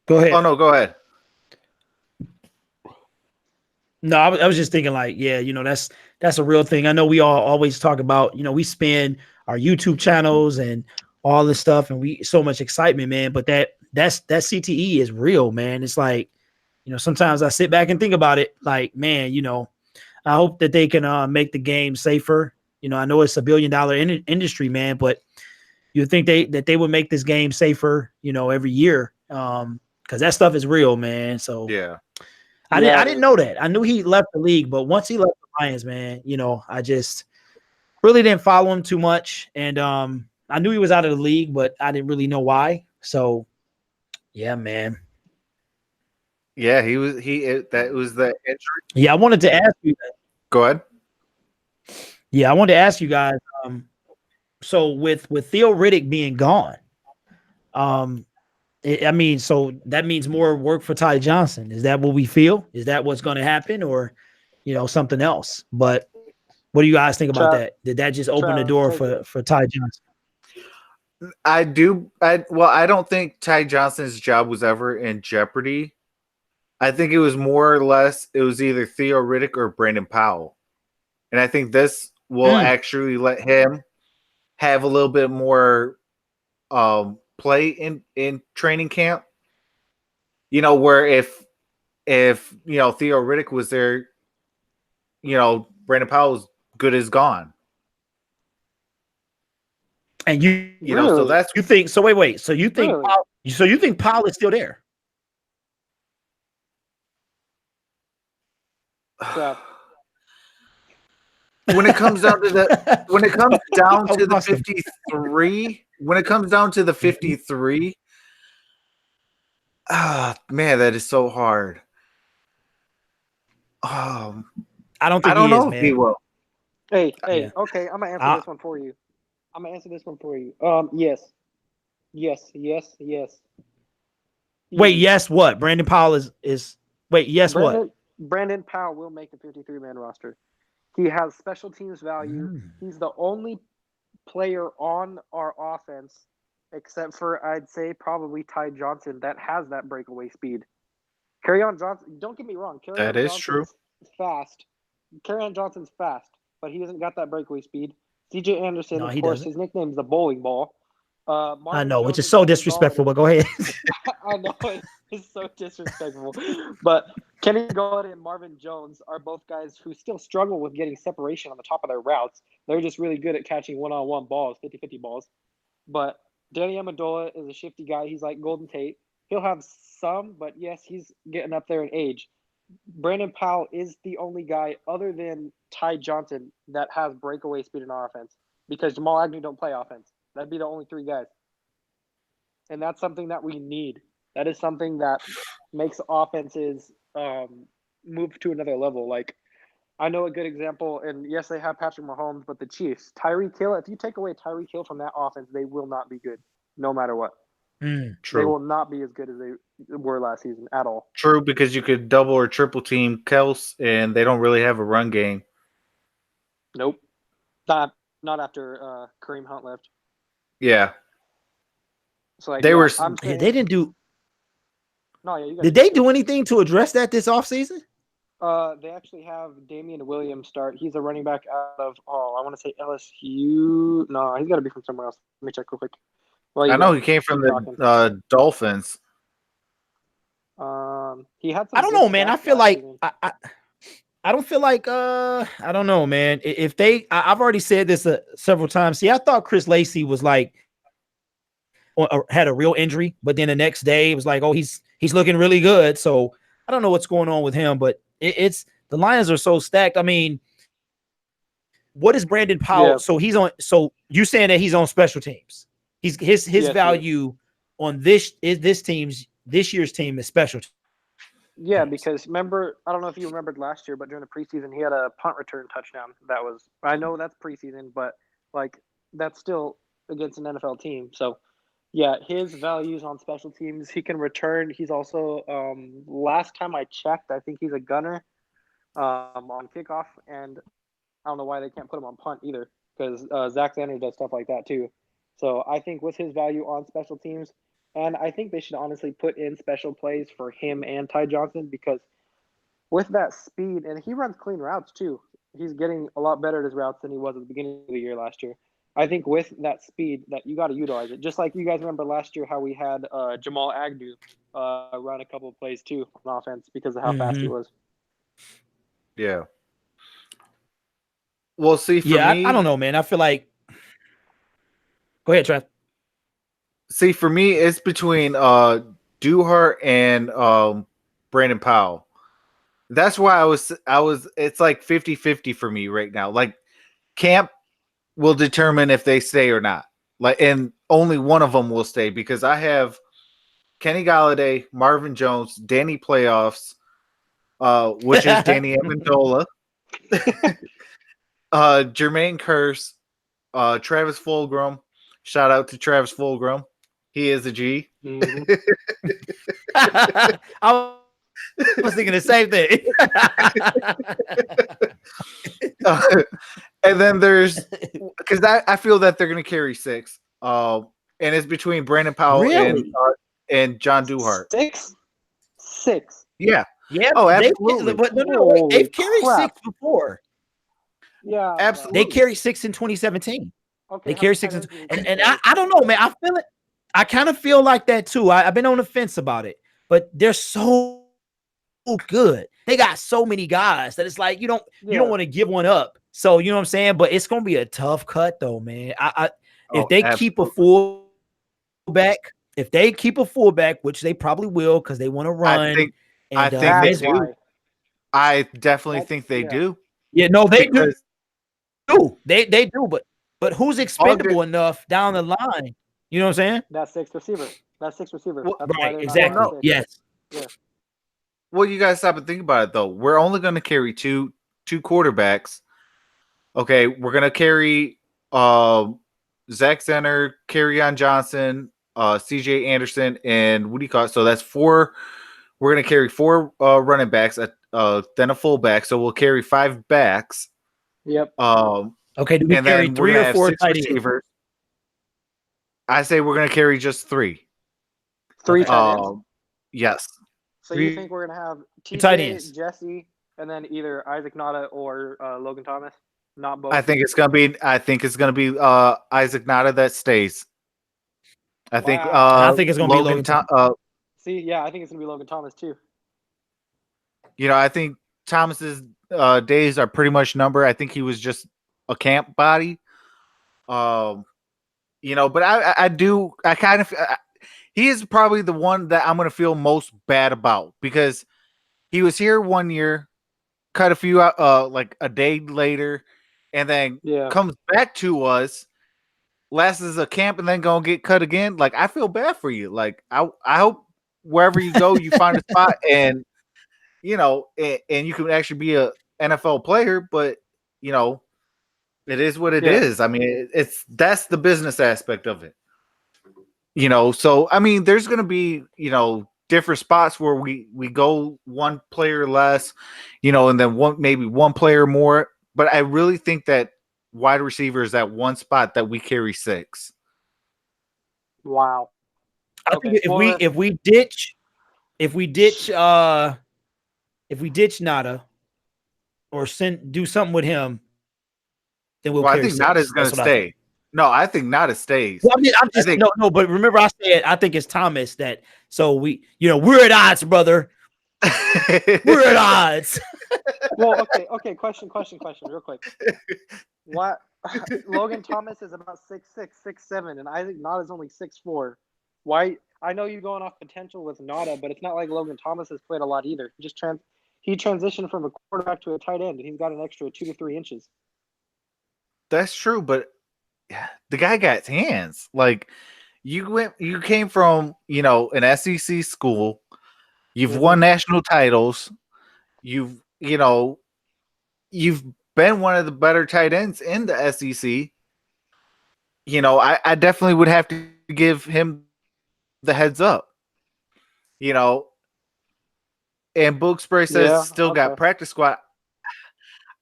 B: Go ahead.
A: Oh no, go ahead.
B: No, I was just thinking like, yeah, that's a real thing. I know we all always talk about, we spend our YouTube channels and all this stuff, and we so much excitement, man. But that CTE is real, man. It's like, sometimes I sit back and think about it, like, man, I hope that they can make the game safer. I know it's a $1 billion industry, man, but you think that they would make this game safer, every year, because that stuff is real, man. So
A: Yeah.
B: I didn't know that. I knew he left the league, but once he left the Lions, man, I just really didn't follow him too much, and I knew he was out of the league, but I didn't really know why. So, yeah, man.
A: Yeah, that was the injury.
B: Yeah, I wanted to ask you.
A: Go ahead.
B: Yeah, I wanted to ask you guys. So with Theo Riddick being gone, so that means more work for Ty Johnson. Is that what we feel? Is that what's going to happen, or something else? But what do you guys think about that? Did that just open the door for Ty Johnson?
A: I don't think Ty Johnson's job was ever in jeopardy. I think it was more or less it was either Theo Riddick or Brandon Powell. And I think this will actually let him have a little bit more play in training camp. Where if Theo Riddick was there, Brandon Powell's good as gone.
B: And
A: so that's
B: you think so. Wait. So you think Powell is still there?
A: When it comes down to the 53, man, that is so hard.
B: I don't think
A: know
B: man.
A: If he will.
C: Hey, okay, I'm gonna answer this one for you. Yes.
B: Wait, yes, what? Brandon Powell is wait, yes, what?
C: Brandon Powell will make the 53-man roster. He has special teams value. He's the only player on our offense, except for I'd say probably Ty Johnson, that has that breakaway speed. Kerryon Johnson, don't get me wrong,
A: That is true.
C: Fast. Kerryon Johnson's fast, but he hasn't got that breakaway speed. CJ Anderson, of course, his nickname's the bowling ball.
B: I know, which is so disrespectful, but go ahead.
C: I know it's so disrespectful. But Kenny Galladay and Marvin Jones are both guys who still struggle with getting separation on the top of their routes. They're just really good at catching one-on-one balls, 50-50 balls. But Danny Amendola is a shifty guy. He's like Golden Tate. He'll have some, but yes, he's getting up there in age. Brandon Powell is the only guy other than Ty Johnson that has breakaway speed in our offense, because Jamal Agnew don't play offense. That'd be the only three guys. And that's something that we need. That is something that makes offenses move to another level. Like, I know a good example, and yes, they have Patrick Mahomes, but the Chiefs, Tyreek Hill, if you take away Tyreek Hill from that offense, they will not be good, no matter what.
A: True.
C: They will not be as good as they were last season at all.
A: True, because you could double or triple team Kels, and they don't really have a run game.
C: Nope. Not after Kareem Hunt left.
A: Yeah.
C: So like,
B: they didn't do.
C: No, yeah.
B: Did they do anything to address that this offseason?
C: They actually have Damian Williams start. He's a running back out of I want to say LSU. No, he's got to be from somewhere else. Let me check real quick. Well,
A: I know he came from the Dolphins.
C: He had some.
B: I don't know, man. I feel like I don't feel like I don't know, man. If I've already said this several times. See, I thought Chris Lacey was like had a real injury, but then the next day it was like, oh, he's looking really good. So I don't know what's going on with him, but it's the Lions are so stacked. I mean, what is Brandon Powell? Yeah. So he's on. So you saying that he's on special teams? He's his value on this year's team is special teams.
C: Yeah, because remember, I don't know if you remembered last year, but during the preseason, he had a punt return touchdown. I know that's preseason, but like that's still against an NFL team. So yeah, his values on special teams, he can return. He's also last time I checked, I think he's a gunner on kickoff, and I don't know why they can't put him on punt either, because Zach Sanders does stuff like that too. So I think with his value on special teams, And I think they should honestly put in special plays for him and Ty Johnson because with that speed, and he runs clean routes too. He's getting a lot better at his routes than he was at the beginning of the year last year. I think with that speed, that you got to utilize it. Just like you guys remember last year how we had Jamal Agnew run a couple of plays too on offense because of how fast he was.
A: Yeah. Well, see, for me,
B: I don't know, man. I feel like. Go ahead, Trav.
A: See, for me, it's between Duhart and Brandon Powell. That's why I was it's like 50-50 for me right now. Like camp will determine if they stay or not. Like, and only one of them will stay because I have Kenny Galladay, Marvin Jones, Danny Playoffs, which is Danny Amendola, Jermaine Kearse, Travis Fulgham. Shout out to Travis Fulgham. He is a G.
C: Mhm.
B: I was thinking the same thing.
A: And then there's because I feel that they're going to carry 6. And it's between Brandon Powell and John Duhart.
C: 6.
A: Yeah.
B: Yeah.
A: Oh, absolutely.
B: But no,
C: Holy
B: they've carried
C: crap.
B: 6 before.
C: Yeah,
A: Absolutely.
B: They carried 6 in 2017.
C: Okay,
B: They
C: how
B: carry
C: many
B: 6,
C: tight ends
B: and
C: did
B: I don't know, man. I feel it. I kind of feel like that too. I've been on the fence about it, but they're so good. They got so many guys that it's like you don't want to give one up. So you know what I'm saying. But it's gonna be a tough cut though, man. If they keep a fullback, which they probably will because they want to run.
A: I think they do. I definitely think they do.
B: Yeah, no, they do. They do, but who's expendable enough down the line? You know what I'm saying?
C: That 6th receiver. That's
B: Right, exactly. Yes.
C: Yeah.
A: Well, you guys stop and think about it though. We're only going to carry two quarterbacks. Okay, we're going to carry Zach Zenner, Kerryon Johnson, CJ Anderson, and what do you call it? So that's 4. We're going to carry 4 running backs, then a fullback. So we'll carry 5 backs.
C: Yep.
B: Okay, do we carry 3 or 4 tight ends?
A: I say we're going to carry just 3.
C: 3 tight ends?
A: Yes.
C: So you think we're going to have TJ, Jesse, and then either Isaac Nada or Logan Thomas? Not both.
A: I think it's going to be Isaac Nada that stays. I think
B: it's going to be Logan Thomas.
C: See, yeah, I think it's going to be Logan Thomas too.
A: You know, I think Thomas's days are pretty much numbered. I think he was just a camp body. You know, but I kind of he is probably the one that I'm going to feel most bad about because he was here one year, cut a few out like a day later, and then comes back to us, lasts as a camp, and then gonna get cut again. Like I feel bad for you. Like I hope wherever you go, you find a spot, and you know, and you can actually be a NFL player. But you know, it is what it is. I mean, that's the business aspect of it. You know, so I mean, there's going to be, you know, different spots where we go one player less, you know, and then maybe one player more. But I really think that wide receiver is that one spot that we carry 6.
C: Wow.
B: I think if we ditch Nada or do something with him, then we'll.
A: I think Nada's going to stay. No, I think Nada stays.
B: Well, I'm just no. But remember, I said I think it's Thomas that. So we're at odds, brother. We're at odds.
C: Well, okay. Question, real quick. What? Logan Thomas is about 6'6", 6'7", and Isaac Nada is only 6'4". Why? I know you're going off potential with Nada, but it's not like Logan Thomas has played a lot either. He transitioned from a quarterback to a tight end, and he's got an extra 2 to 3 inches.
A: That's true, but the guy got hands. Like you came from, you know, an SEC school. You've won national titles. You've been one of the better tight ends in the SEC. You know, I definitely would have to give him the heads up. You know, and Book Spray says got practice squad.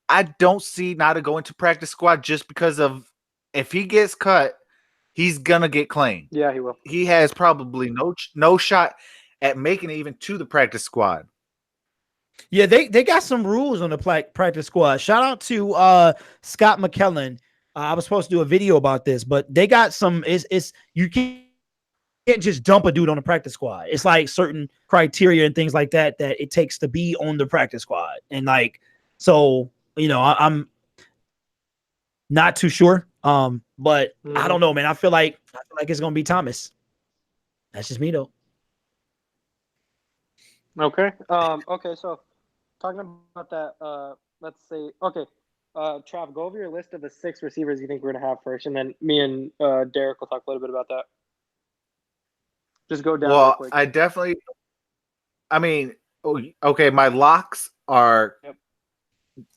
A: I don't see Nada going to practice squad just because of if he gets cut, he's gonna get claimed.
C: Yeah, he will.
A: He has probably no shot at making it even to the practice squad.
B: Yeah, they got some rules on the practice squad. Shout out to Scott McKellen. I was supposed to do a video about this, but they got some. It's you can't just dump a dude on the practice squad. It's like certain criteria and things like that that it takes to be on the practice squad. And like, so I'm not too sure. But I don't know, man. I feel like it's gonna be Thomas. That's just me though.
C: Okay. Okay. So talking about that, let's say, okay. Trav, go over your list of the 6 receivers you think we're gonna have first, and then me and Derek will talk a little bit about that. Just go down real quick.
A: I definitely. I mean, okay. My locks are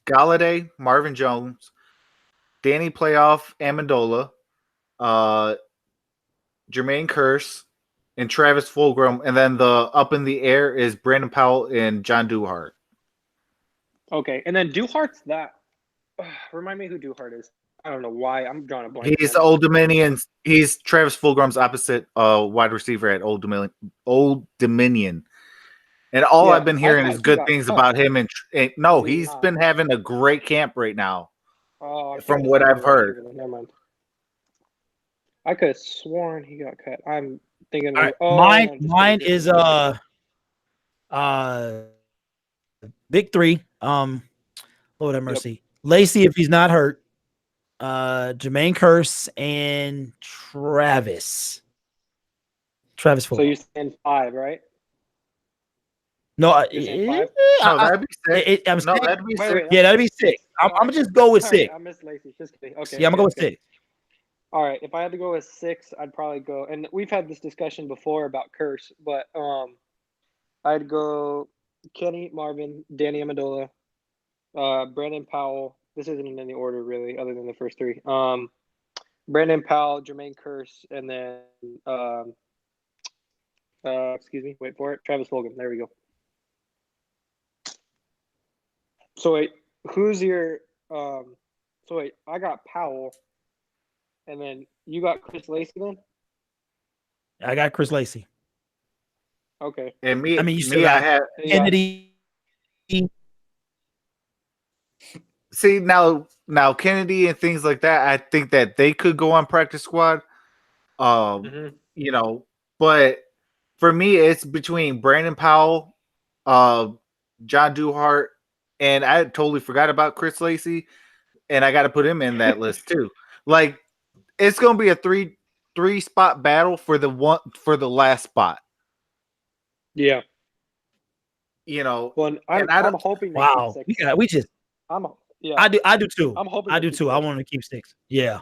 A: Galladay, Marvin Jones, Danny Playoff, Amendola, Jermaine Kearse, and Travis Fulgham, and then the up in the air is Brandon Powell and John Duhart.
C: Okay, and then Duhart's that. Remind me who Duhart is. I don't know why I'm drawing a blank.
A: He's Old Dominion. He's Travis Fulgham's opposite wide receiver at Old Dominion. And all I've been hearing is good things about him. And no, he's been having a great camp right now. From what I've heard.
C: Never mind. I could have sworn he got cut. I'm thinking.
B: Mine is big 3. Lord have mercy. Lacey, if he's not hurt. Jermaine Kearse and Travis Fulgham.
C: So you're saying 5, right?
B: No,
A: that'd be 6.
B: That'd be 6. Yeah, that'd be 6. I'm gonna just go with 6.
C: I miss Lacey. Just kidding. Okay.
B: Yeah, I'm gonna go with 6.
C: All right. If I had to go with 6, I'd probably go. And we've had this discussion before about Kearse, but I'd go Kenny, Marvin, Danny Amendola, Brandon Powell. This isn't in any order really, other than the first 3. Brandon Powell, Jermaine Kearse, and then excuse me, wait for it. Travis Fulgham. There we go. So wait, who's your so wait, I got Powell, and then you got Chris Lacey then?
B: I got Chris Lacey.
C: Okay.
A: And me,
B: I mean,
A: I have
B: Kennedy.
A: See now Kennedy and things like that. I think that they could go on practice squad. But for me, it's between Brandon Powell, John Duhart, and I totally forgot about Chris Lacey, and I got to put him in that list too. Like, it's going to be a three spot battle for the last spot.
C: Yeah.
A: Well,
C: I'm hoping.
B: Wow. We just.
C: Yeah.
B: I do too.
C: I'm hoping.
B: I do too. I want to keep 6. Yeah.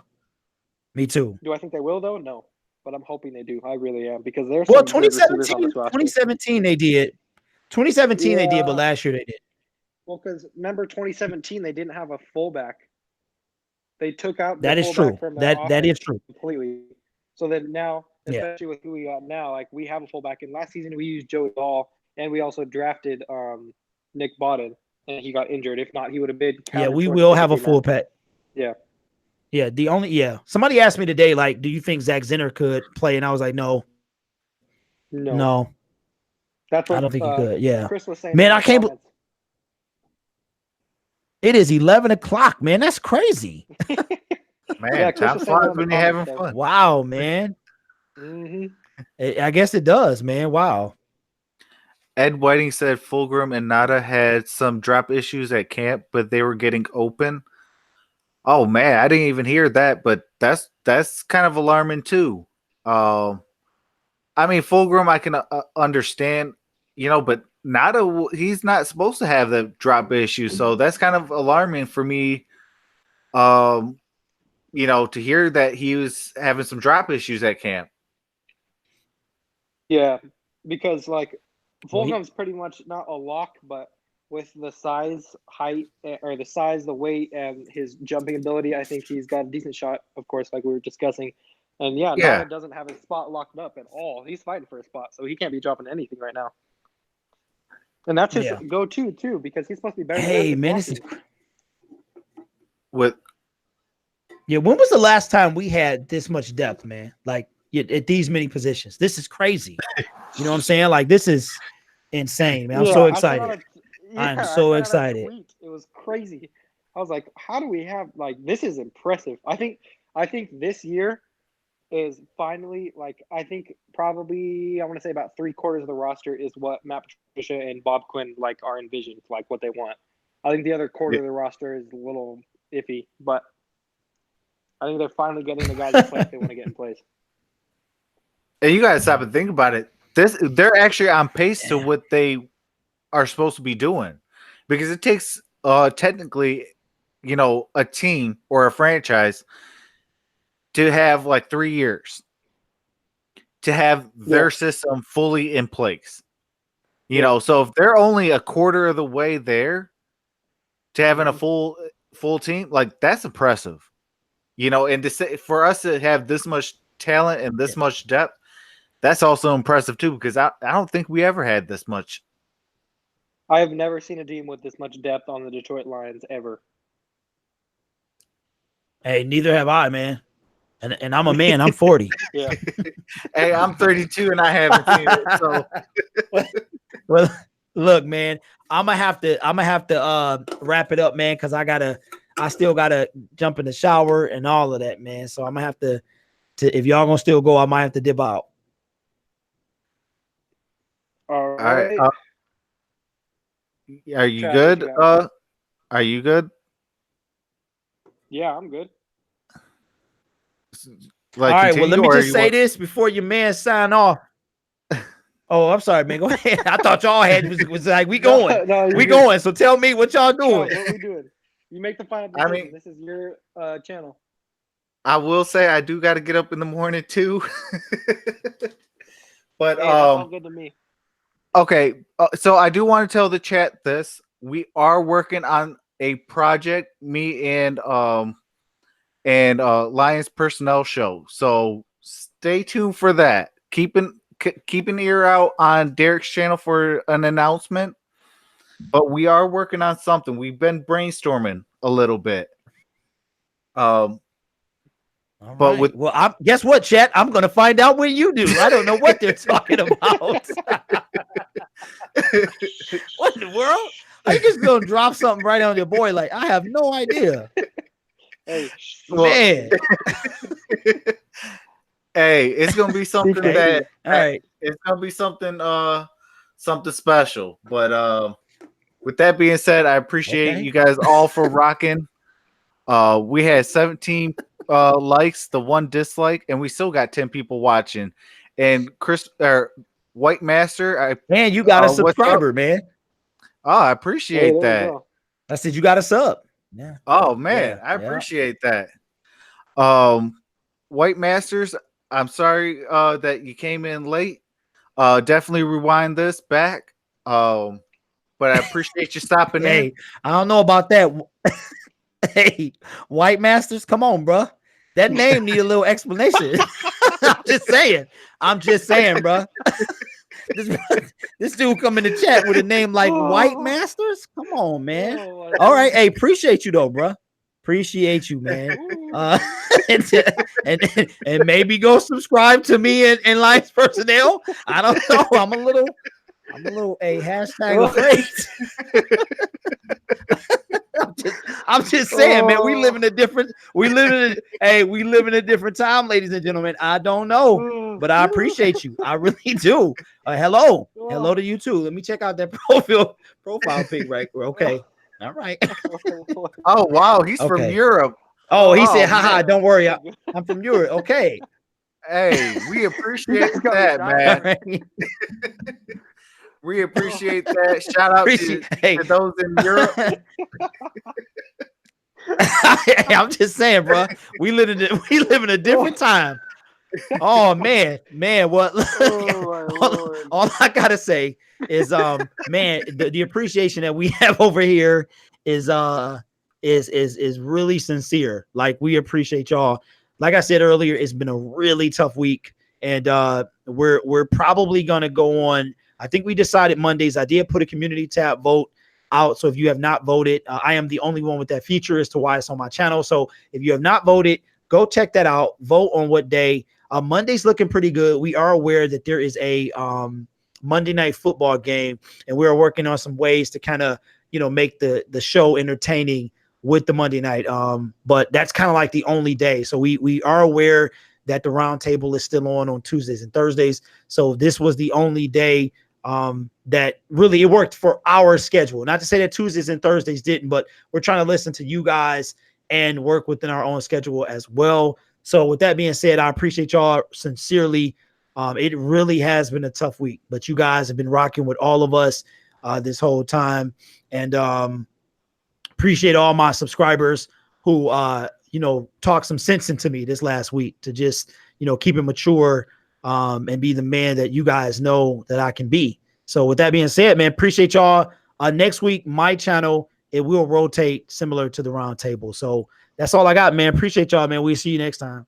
B: Me too.
C: Do I think they will though? No. But I'm hoping they do. I really am, because there's
B: 2017 they did. 2017 they did, but last year they did.
C: Well, because remember 2017 they didn't have a fullback. They took out
B: that is true. That is true
C: completely. So then now, especially with who we got now, like we have a fullback. And last season we used Joey Ball, and we also drafted Nick Bodden, and he got injured. If not, he would have been.
B: Yeah, we will have a full pack.
C: Yeah.
B: Yeah, somebody asked me today, like, do you think Zach Zinner could play? And I was like, no.
C: That's what
B: I don't think he could. Yeah,
C: Chris was saying.
B: Man, I can't. It is 11 o'clock, man. That's crazy.
A: Man, time flies when you're having fun.
B: Wow, man. I guess it does, man. Wow.
A: Ed Whiting said Fulgham and Nada had some drop issues at camp, but they were getting open. Oh man, I didn't even hear that, but that's kind of alarming too. I mean, Fulgham I can understand, but Nada, he's not supposed to have the drop issue, so that's kind of alarming for me. To hear that he was having some drop issues at camp.
C: Yeah, because like Fulgham's pretty much not a lock, but with the size, height, or the size, the weight, and his jumping ability, I think he's got a decent shot, of course, like we were discussing. And Nada doesn't have his spot locked up at all. He's fighting for a spot, so he can't be dropping anything right now. And that's his go-to, too, because he's supposed to be better.
B: Hey, man, this is... Yeah, when was the last time we had this much depth, man? Like at these many positions. This is crazy. You know what I'm saying? Like this is insane, man. I'm so excited. I'm so
C: I sent out a
B: excited.
C: tweet. It was crazy. I was like, how do we have like this is impressive. I think this year is finally like I think probably I want to say about 3/4 of the roster is what Matt Patricia and Bob Quinn like are envisioned, like what they want. I think the other quarter of the roster is a little iffy, but I think they're finally getting the guys in place they want to get in place.
A: And you guys stop and think about it. They're actually on pace to what they are supposed to be doing, because it takes technically, a team or a franchise to have like 3 years to have their system fully in place. So if they're only a quarter of the way there to having a full team, like that's impressive. And for us to have this much talent and this much depth, that's also impressive too, because I don't think we ever had this much.
C: I have never seen a team with this much depth on the Detroit Lions ever.
B: Hey, neither have I, man. And I'm a man. I'm 40.
C: Yeah.
A: Hey, I'm 32 and I haven't seen it. So,
B: well, look, man, I'm gonna have to wrap it up, man, because I still gotta jump in the shower and all of that, man. So I'm gonna have to if y'all gonna still go, I might have to dip out.
C: All right.
A: Are you good? Are you good?
C: Yeah, I'm good.
B: All right, well, let me just say this before your man sign off. Oh, I'm sorry, man. Go ahead. I thought y'all was like, we going. We going. So tell me what y'all doing.
C: What we doing? You make the final decision. This is your channel.
A: I will say I do got to get up in the morning too. But
C: hey, that's all good to me.
A: Okay, so I do want to tell the chat this. We are working on a project, me and Lions Personnel Show. So stay tuned for that. Keep an ear out on Derek's channel for an announcement. But we are working on something. We've been brainstorming a little bit.
B: But guess what, chat? I'm gonna find out when you do. I don't know what they're talking about. What in the world? Are you just gonna drop something right on your boy? Like, I have no idea.
C: Hey,
B: man.
A: Hey, it's gonna be something that
B: all right.
A: It's gonna be something something special. But with that being said, I appreciate you guys all for rocking. We had 17 likes, the 1 dislike, and we still got 10 people watching. And White Master,
B: man, you got a subscriber, man.
A: Oh, I appreciate that.
B: I said you got a sub. Yeah.
A: Oh man, I appreciate that. White Masters, I'm sorry that you came in late. Definitely rewind this back. But I appreciate you stopping in.
B: I don't know about that. Hey, White Masters, come on, bro. That name need a little explanation. I'm just saying, bro. This dude come in the chat with a name like White Masters. Come on, man. All right, hey, appreciate you though, bro. Appreciate you, man. And maybe go subscribe to me and Lions Personnel. I don't know. I'm a little a hashtag afraid. I'm just saying, man. We live in a different time, ladies and gentlemen. I don't know, but I appreciate you. I really do. Hello to you too. Let me check out that profile pic right. Okay, all right.
A: Oh wow, he's from Europe.
B: Oh, he said, haha, don't worry. I'm from Europe. Okay.
A: Hey, we appreciate that, man. Right. We appreciate that. Shout out to those in Europe.
B: I'm just saying, bro. We live in a different time. Oh man. What? All I gotta say is, man, the appreciation that we have over here is really sincere. Like, we appreciate y'all. Like I said earlier, it's been a really tough week, and we're probably gonna go on. I think we decided Mondays. I did put a community tab vote. out. So if you have not voted, I am the only one with that feature as to why it's on my channel. So if you have not voted, go check that out. Vote on what day. Monday's looking pretty good. We are aware that there is a Monday night football game, and we're working on some ways to kind of, make the show entertaining with the Monday night. But that's kind of like the only day. So we are aware that the round table is still on Tuesdays and Thursdays. So this was the only day that really it worked for our schedule. Not to say that Tuesdays and Thursdays didn't, but we're trying to listen to you guys and work within our own schedule as well. So with that being said, I appreciate y'all sincerely. It really has been a tough week, but you guys have been rocking with all of us this whole time. And appreciate all my subscribers who, talk some sense into me this last week to just, keep it mature and be the man that you guys know that I can be. So with that being said, man, appreciate y'all. Next week, my channel, it will rotate similar to the round table. So that's all I got, man. Appreciate y'all, man. We'll see you next time.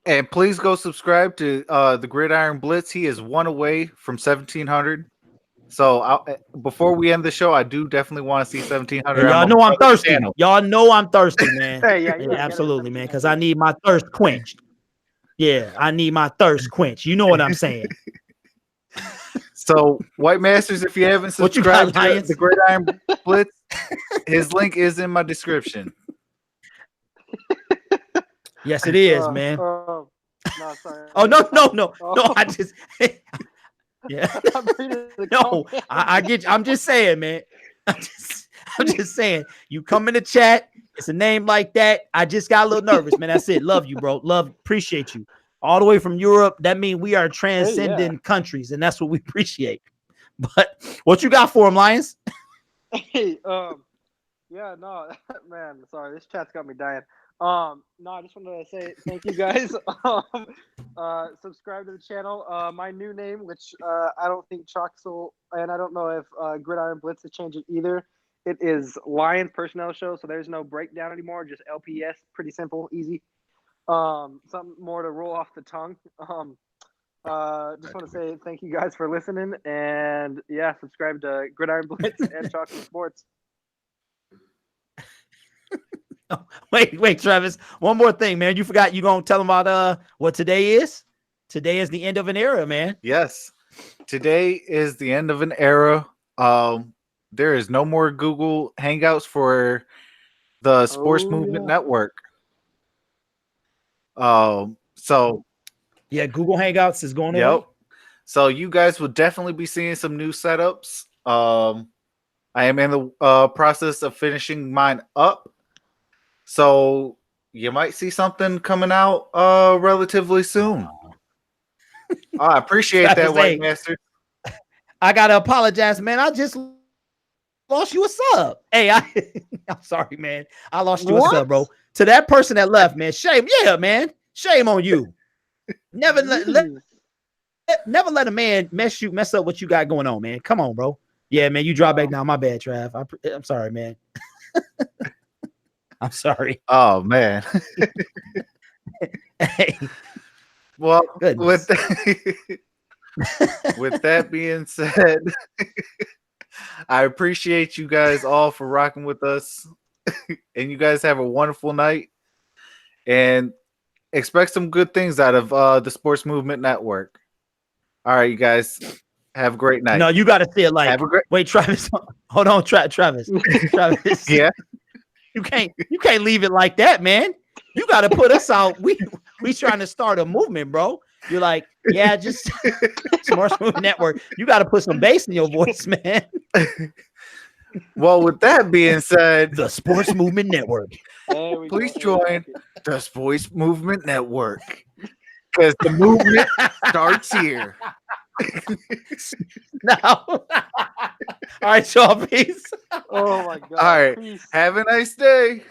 A: And please go subscribe to the Gridiron Blitz. He is one away from 1,700. So before we end the show, I do definitely want to see 1,700.
B: Y'all know I'm thirsty.
A: Channel.
B: Y'all know I'm thirsty, man.
C: Yeah,
B: Absolutely, man, because I need my thirst quenched. Yeah, I need my thirst quenched. You know what I'm saying?
A: So, White Masters, if you haven't subscribed to the Gridiron Blitz, his link is in my description.
B: Yes, it is, man.
C: No, sorry.
B: Oh, no. I just yeah. No, I get you. I'm just saying, man. I'm just saying. You come in the chat, it's a name like that. I just got a little nervous, man. That's it. Love you, bro. Appreciate you. All the way from Europe. That means we are transcending countries, and that's what we appreciate. But what you got for him, Lions?
C: Hey, yeah, no, man. Sorry, this chat's got me dying. No, I just wanted to say thank you guys. Subscribe to the channel. My new name, which I don't think Troxel, and I don't know if Gridiron Blitz has changed it either. It is Lions Personnel Show, so there's no breakdown anymore. Just LPS, pretty simple, easy. Something more to roll off the tongue. Just want to say thank you guys for listening, and yeah, subscribe to Gridiron Blitz and Troxel Sports.
B: Wait, Travis. One more thing, man. You forgot you gonna tell them about what today is? Today is the end of an era, man.
A: Yes. Today is the end of an era. There is no more Google Hangouts for the Sports Movement Network. So
B: yeah, Google Hangouts is going
A: away.
B: Yep.
A: So you guys will definitely be seeing some new setups. I am in the process of finishing mine up. So you might see something coming out relatively soon. I appreciate that, White Master.
B: I gotta apologize, man. I just lost you a sub. Hey, I'm sorry, man. I lost you a sub, bro. To that person that left, man. Shame. Yeah, man. Shame on you. Never let a man mess up what you got going on, man. Come on, bro. Yeah, man. You drop back down. My bad, Trav. I'm sorry, man. I'm sorry.
A: Oh man.
B: Hey.
A: Well, with that being said, I appreciate you guys all for rocking with us. And you guys have a wonderful night. And expect some good things out of the Sports Movement Network. All right, you guys. Have a great night.
B: No, you got to say it like. Wait, Travis. Hold on, Travis. Travis.
A: Yeah. You
B: can't leave it like that, man. You got to put us out. We trying to start a movement, bro. You're like, yeah, just Sports Movement Network. You got to put some bass in your voice, man.
A: Well, with that being said,
B: the Sports Movement Network.
A: Please join the Sports Movement Network because the movement starts here.
B: No. All right, y'all. Peace.
C: Oh my God.
A: All right.
C: Peace.
A: Have a nice day.